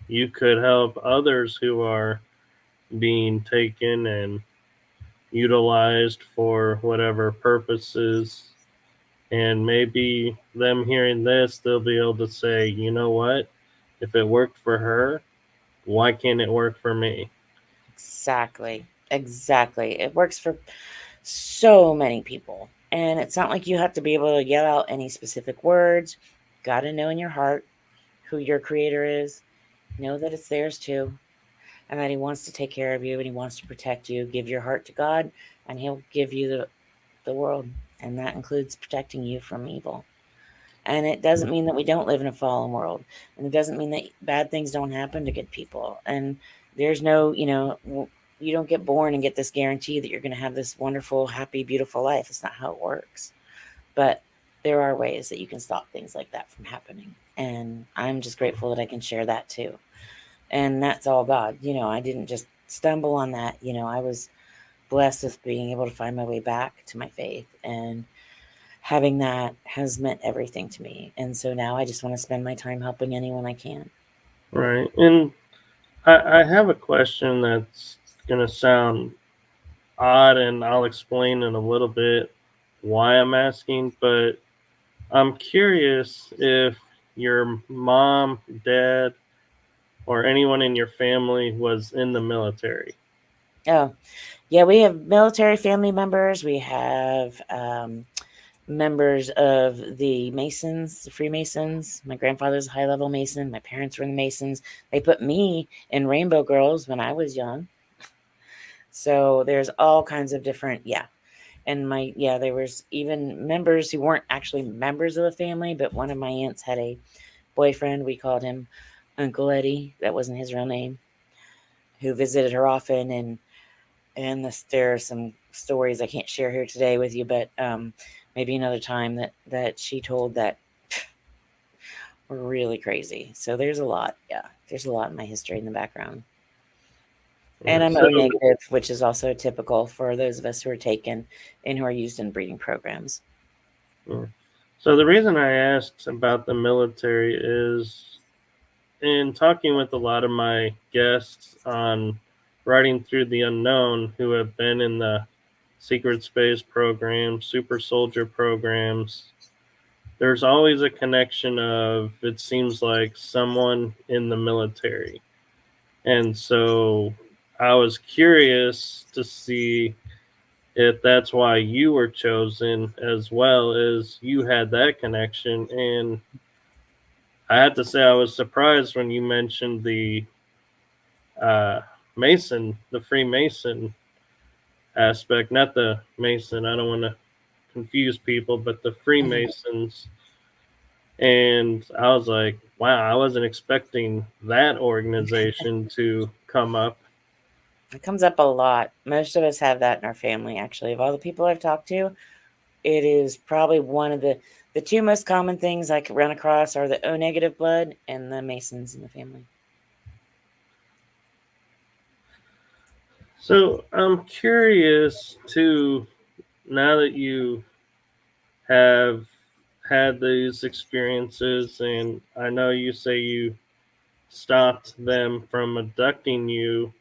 you could help others who are being taken and utilized for whatever purposes. And maybe them hearing this, they'll be able to say, you know what? If it worked for her, why can't it work for me? Exactly. Exactly. It works for so many people. And it's not like you have to be able to yell out any specific words. Got to know in your heart who your creator is. Know that it's theirs too. And that he wants to take care of you and he wants to protect you. Give your heart to God and he'll give you the world. And that includes protecting you from evil. And it doesn't mean that we don't live in a fallen world. And it doesn't mean that bad things don't happen to good people. And there's no, you don't get born and get this guarantee that you're going to have this wonderful, happy, beautiful life. It's not how it works. But there are ways that you can stop things like that from happening. And I'm just grateful that I can share that too. And that's all God. I didn't just stumble on that. I was blessed with being able to find my way back to my faith. And having that has meant everything to me. And so now I just want to spend my time helping anyone I can. Right. And I have a question that's going to sound odd, and I'll explain in a little bit why I'm asking. But I'm curious if your mom, dad, or anyone in your family was in the military. Oh, yeah, we have military family members. We have members of the Masons, the Freemasons. My grandfather's a high level Mason. My parents were in the Masons. They put me in Rainbow Girls when I was young. So there's all kinds of different, yeah. And there was even members who weren't actually members of the family, but one of my aunts had a boyfriend. We called him Uncle Eddie. That wasn't his real name. Who visited her often, and there are some stories I can't share here today with you, but maybe another time that she told that were really crazy. So there's a lot. Yeah, there's a lot in my history in the background. And I'm So, O negative, which is also typical for those of us who are taken and who are used in breeding programs. yeah. So the reason I asked about the military is in talking with a lot of my guests on writing through the unknown who have been in the secret space program, super soldier programs, there's always a connection of it seems like someone in the military. And so I was curious to see if that's why you were chosen as well as you had that connection. And I had to say I was surprised when you mentioned the uh, Mason, the Freemason aspect, not the Mason. I don't want to confuse people, but the Mhm. Freemasons. And I was like, wow, I wasn't expecting that organization to come up. It comes up a lot. Most of us have that in our family, actually. Of all the people I've talked to, it is probably one of the two most common things I could run across are the O negative blood and the Masons in the family. So I'm curious too, now that you have had these experiences, and I know you say you stopped them from abducting you,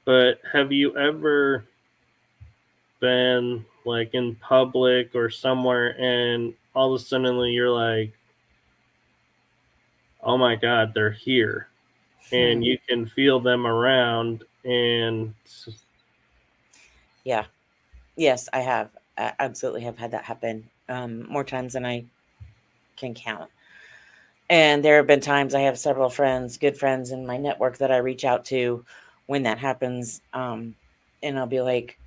but have you ever been like in public or somewhere and all of a sudden you're like, oh my God, they're here? And Hmm. you can feel them around. And Yeah. Yes, I have. I absolutely have had that happen more times than I can count. And there have been times I have several friends, good friends in my network that I reach out to when that happens. And I'll be like,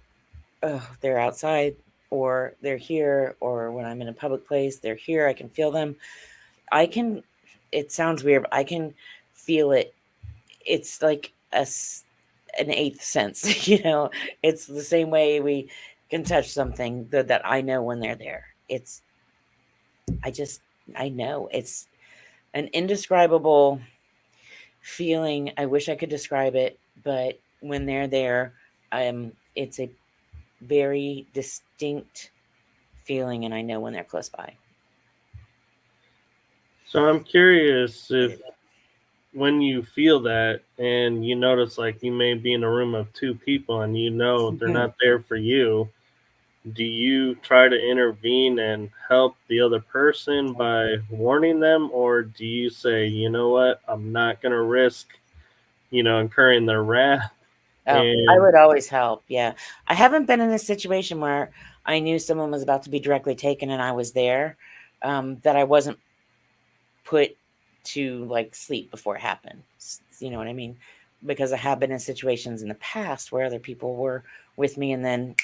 oh, they're outside or they're here, or when I'm in a public place, they're here. I can feel them. I can, it sounds weird, but I can feel it. It's like an eighth sense, it's the same way we can touch something that I know when they're there. I just, I know it's an indescribable feeling. I wish I could describe it, but when they're there, it's a very distinct feeling, and I know when they're close by. So I'm curious if when you feel that and you notice like you may be in a room of two people and you know they're not there for you, do you try to intervene and help the other person by warning them, or do you say, you know what, I'm not going to risk, incurring their wrath? Oh, I And would always help. Yeah. I haven't been in a situation where I knew someone was about to be directly taken and I was there, that I wasn't put to like sleep before it happened. You know what I mean? Because I have been in situations in the past where other people were with me, and then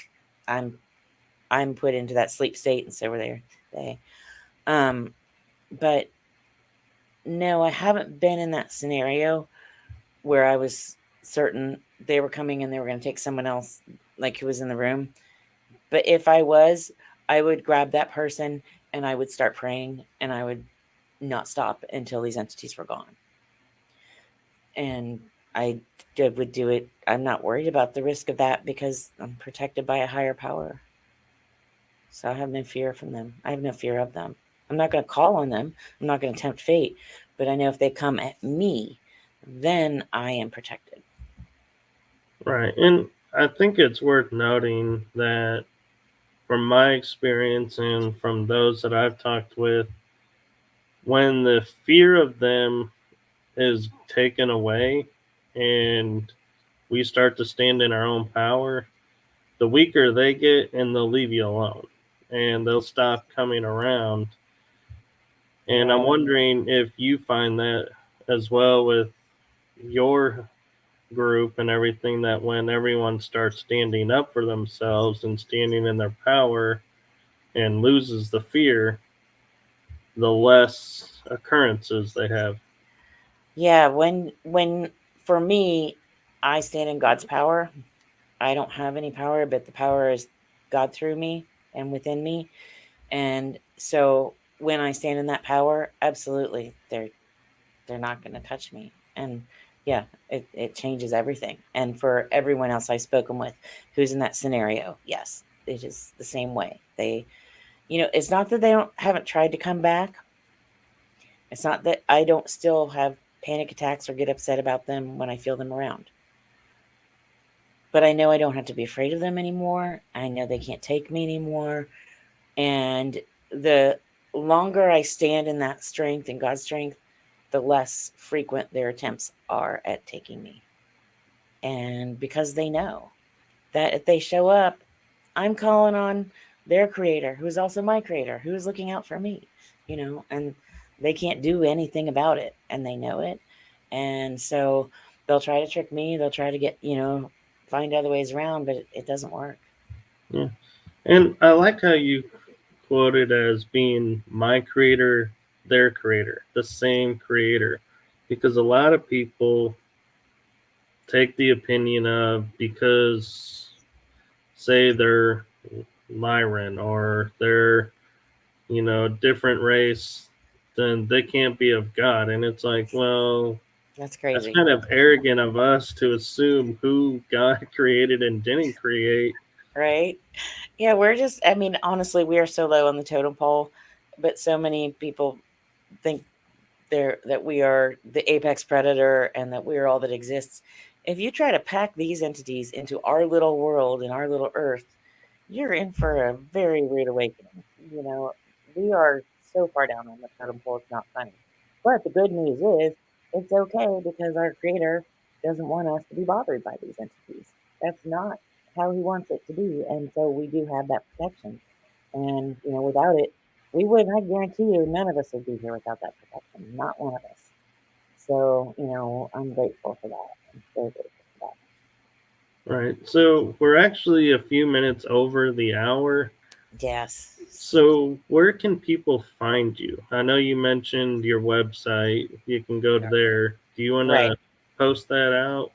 I'm I'm put into that sleep state, and so were they. Um, but no, I haven't been in that scenario where I was certain they were coming and they were going to take someone else, like who was in the room. But if I was, I would grab that person and I would start praying, and I would not stop until these entities were gone. And I would do it. I'm not worried about the risk of that because I'm protected by a higher power. So I have no fear from them. I have no fear of them. I'm not going to call on them. I'm not going to tempt fate. But I know if they come at me, then I am protected. right, and I think it's worth noting that from my experience and from those that I've talked with, when the fear of them is taken away and we start to stand in our own power, the weaker they get and they'll leave you alone and they'll stop coming around. And I'm Right. wondering if you find that as well with your group and everything, that when everyone starts standing up for themselves and standing in their power and loses the fear, the less occurrences they have. Yeah, when for me, I stand in God's power. I don't have any power, but the power is God through me and within me. And so when I stand in that power, absolutely, they're not going to touch me. And yeah, it changes everything. And for everyone else I've spoken with who's in that scenario, yes, it is the same way. It's not that they haven't tried to come back. It's not that I don't still have panic attacks or get upset about them when I feel them around. But I know I don't have to be afraid of them anymore. I know they can't take me anymore. And the longer I stand in that strength and God's strength, the less frequent their attempts are at taking me. And because they know that if they show up, I'm calling on their creator, who's also my creator, who's looking out for me, and they can't do anything about it, and they know it. And so they'll try to trick me, they'll try to get, find other ways around, but it doesn't work. Yeah. And I like how you quoted as being my creator, their creator, the same creator. Because a lot of people take the opinion of, because say they're Lyran or they're, different race, then they can't be of God. And it's like, well, That's that's crazy. kind of arrogant of us to assume who God created and didn't create. Right? Yeah, we're just, I mean, honestly, we are so low on the totem pole, but so many people think that we are the apex predator and that we are all that exists. If you try to pack these entities into our little world and our little earth, you're in for a very rude awakening. You know, we are so far down on the totem pole, it's not funny. But the good news is it's okay because our creator doesn't want us to be bothered by these entities. That's not how he wants it to be. And so we do have that protection. And, without it, we would. I guarantee you, none of us would be here without that protection. Not one of us. So, I'm grateful for that. I'm so grateful for that. Right. So we're actually a few minutes over the hour. Yes. So where can people find you? I know you mentioned your website. You can go to there. Do you want Right. to post that out?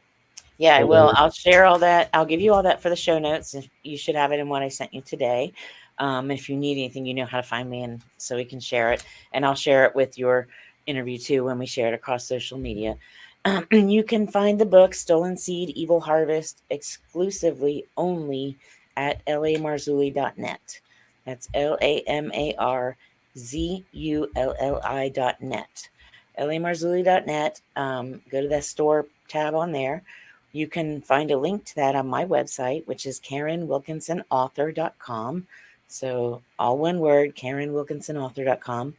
Yeah, I will. Or I'll share all that. I'll give you all that for the show notes. And you should have it in what I sent you today. If you need anything, you know how to find me, and so we can share it. And I'll share it with your interview too when we share it across social media. You can find the book Stolen Seed, Evil Harvest exclusively only at lamarzulli.net. That's LAMARZULLI.net. lamarzulli.net. Go to that store tab on there. You can find a link to that on my website, which is KarinWilkinsonAuthor.com. So all one word, KarinWilkinsonAuthor.com.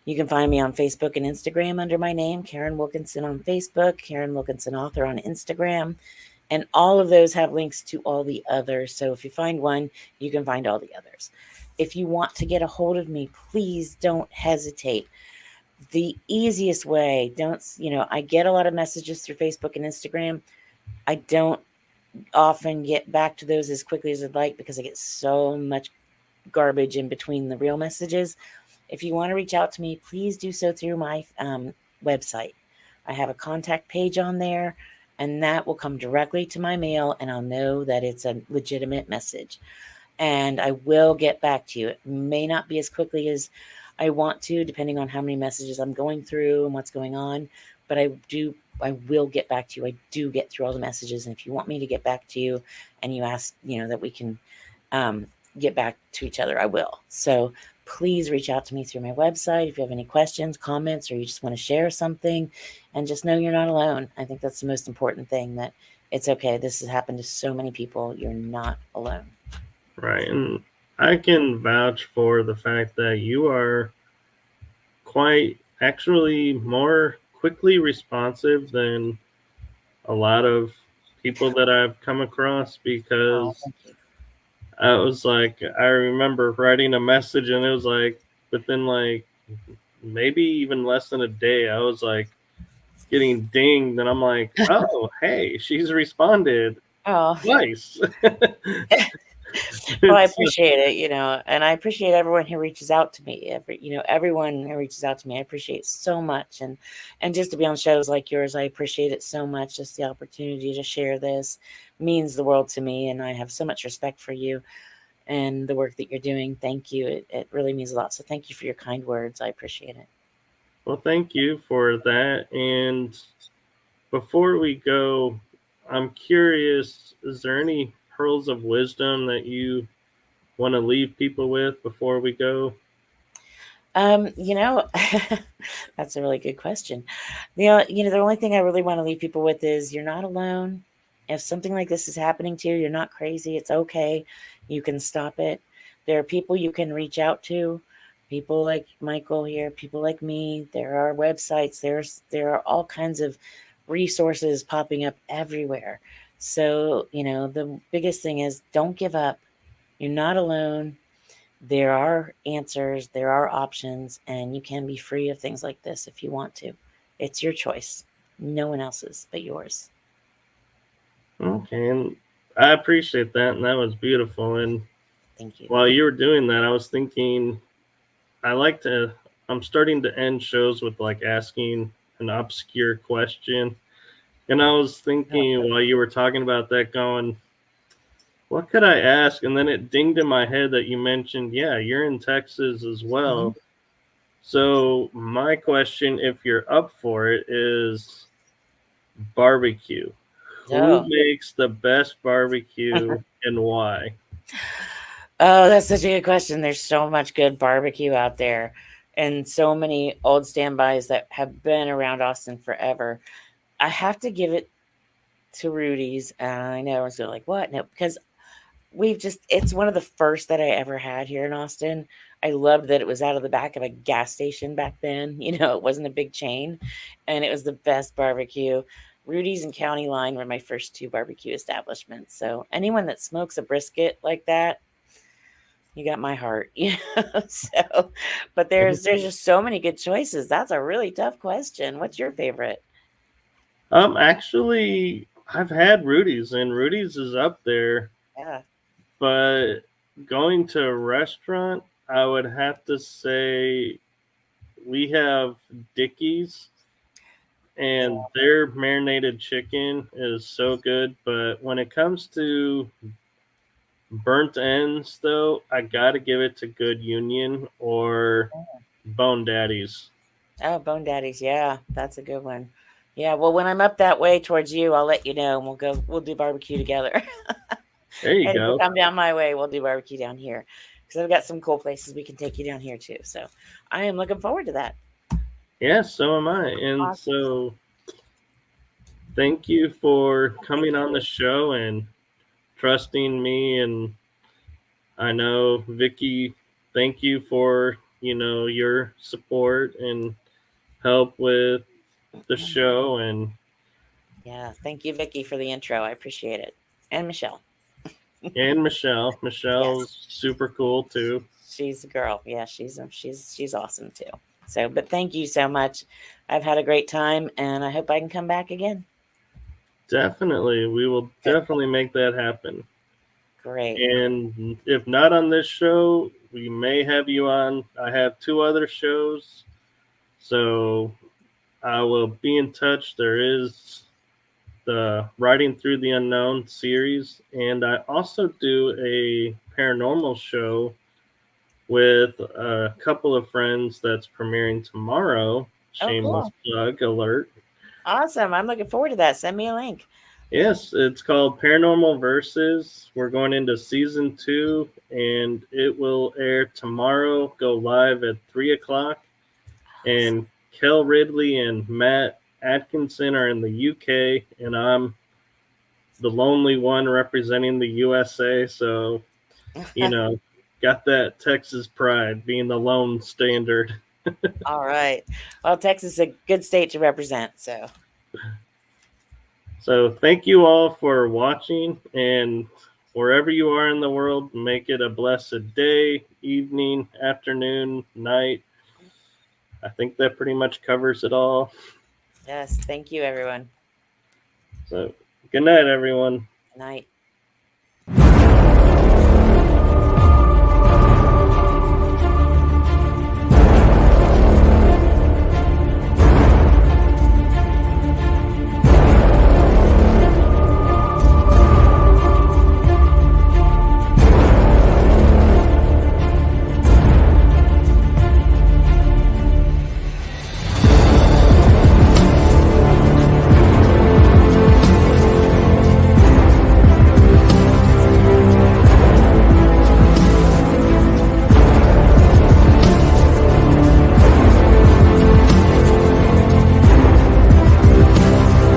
You can find me on Facebook and Instagram under my name, Karin Wilkinson on Facebook, Karin Wilkinson Author on Instagram. And all of those have links to all the others. So if you find one, you can find all the others. If you want to get a hold of me, please don't hesitate. The easiest way, I get a lot of messages through Facebook and Instagram. I don't often get back to those as quickly as I'd like because I get so much garbage in between the real messages. If you want to reach out to me, please do so through my website. I have a contact page on there, and that will come directly to my mail, and I'll know that it's a legitimate message. And I will get back to you. It may not be as quickly as I want to, depending on how many messages I'm going through and what's going on, but I will get back to you. I do get through all the messages. And if you want me to get back to you and you ask, that we can get back to each other, I will. So please reach out to me through my website if you have any questions, comments, or you just want to share something, and just know you're not alone. I think that's the most important thing, that it's okay. This has happened to so many people. You're not alone. right, and I can vouch for the fact that you are quite actually more quickly responsive than a lot of people that I've come across, Oh, because thank you. I was like, I remember writing a message and it was like within like maybe even less than a day, I was like getting dinged and I'm like, oh, hey, she's responded Oh, twice. well, I It's, appreciate it, and I appreciate everyone who reaches out to me. Everyone who reaches out to me, I appreciate so much. And just to be on shows like yours, I appreciate it so much. Just the opportunity to share this means the world to me, and I have so much respect for you and the work that you're doing. Thank you. It really means a lot. So thank you for your kind words. I appreciate it. well, thank you for that. And before we go, I'm curious, is there any pearls of wisdom that you want to leave people with before we go? You know, that's a really good question. The only thing I really want to leave people with is you're not alone. If something like this is happening to you, you're not crazy. It's okay. You can stop it. There are people you can reach out to, people like Michael here, people like me. There are websites. There are all kinds of resources popping up everywhere. So, the biggest thing is don't give up. You're not alone. There are answers, there are options, and you can be free of things like this if you want to. It's your choice, no one else's but yours. Okay, and I appreciate that, and that was beautiful. And Thank you. while you were doing that, I was thinking, I like to, I'm starting to end shows with like asking an obscure question. And I was thinking while you were talking about that, going, what could I ask? And then it dinged in my head that you mentioned, yeah, you're in Texas as well. So my question, if you're up for it, is barbecue. Who Oh. makes the best barbecue and why? Oh, that's such a good question. There's so much good barbecue out there, and so many old standbys that have been around Austin forever. I have to give it to Rudy's. I know everyone's like, what? No, because it's one of the first that I ever had here in Austin. I loved that it was out of the back of a gas station back then. It wasn't a big chain, and it was the best barbecue. Rudy's and County Line were my first two barbecue establishments. So anyone that smokes a brisket like that, You got my heart. So, but there's just so many good choices. That's a really tough question. What's your favorite? Actually, I've had Rudy's, and Rudy's is up there. Yeah. But going to a restaurant, I would have to say we have Dickie's, Yeah. and their marinated chicken is so good. But when it comes to burnt ends, though, I gotta give it to Good Union or Bone Daddies. Oh, Bone Daddies. Yeah, that's a good one. Yeah. Well, when I'm up that way towards you, I'll let you know, and we'll do barbecue together. There you And if you go. come down my way, we'll do barbecue down here because I've got some cool places we can take you down here too. So I am looking forward to that. Yeah, so am I. And Awesome. so thank you for Thank coming on the you. show and trusting me. And I know Vicky, thank you for, your support and help with the show. Yeah. Thank you, Vicky, for the intro. I appreciate it. And Michelle. And Michelle. Yes. Michelle's super cool too. She's a girl. Yeah, she's awesome too. So, but thank you so much. I've had a great time, and I hope I can come back again. Definitely. We will Good. definitely make that happen. Great. And if not on this show, we may have you on. I have two other shows. So I will be in touch. There is the Riding Through the Unknown series, and I also do a paranormal show with a couple of friends that's premiering tomorrow. Oh, Shameless cool. plug alert. Awesome. I'm looking forward to that. Send me a link. Yes, it's called Paranormal Versus. We're going into season 2, and it will air tomorrow. Go live at 3 o'clock. And Kel Ridley and Matt Atkinson are in the UK, and I'm the lonely one representing the USA. So, you know, got that Texas pride, being the lone standard. All right. Well, Texas is a good state to represent. So, So, thank you all for watching, and wherever you are in the world, make it a blessed day, evening, afternoon, night. I think that pretty much covers it all. yes, thank you, everyone. So, good night, everyone. Good night.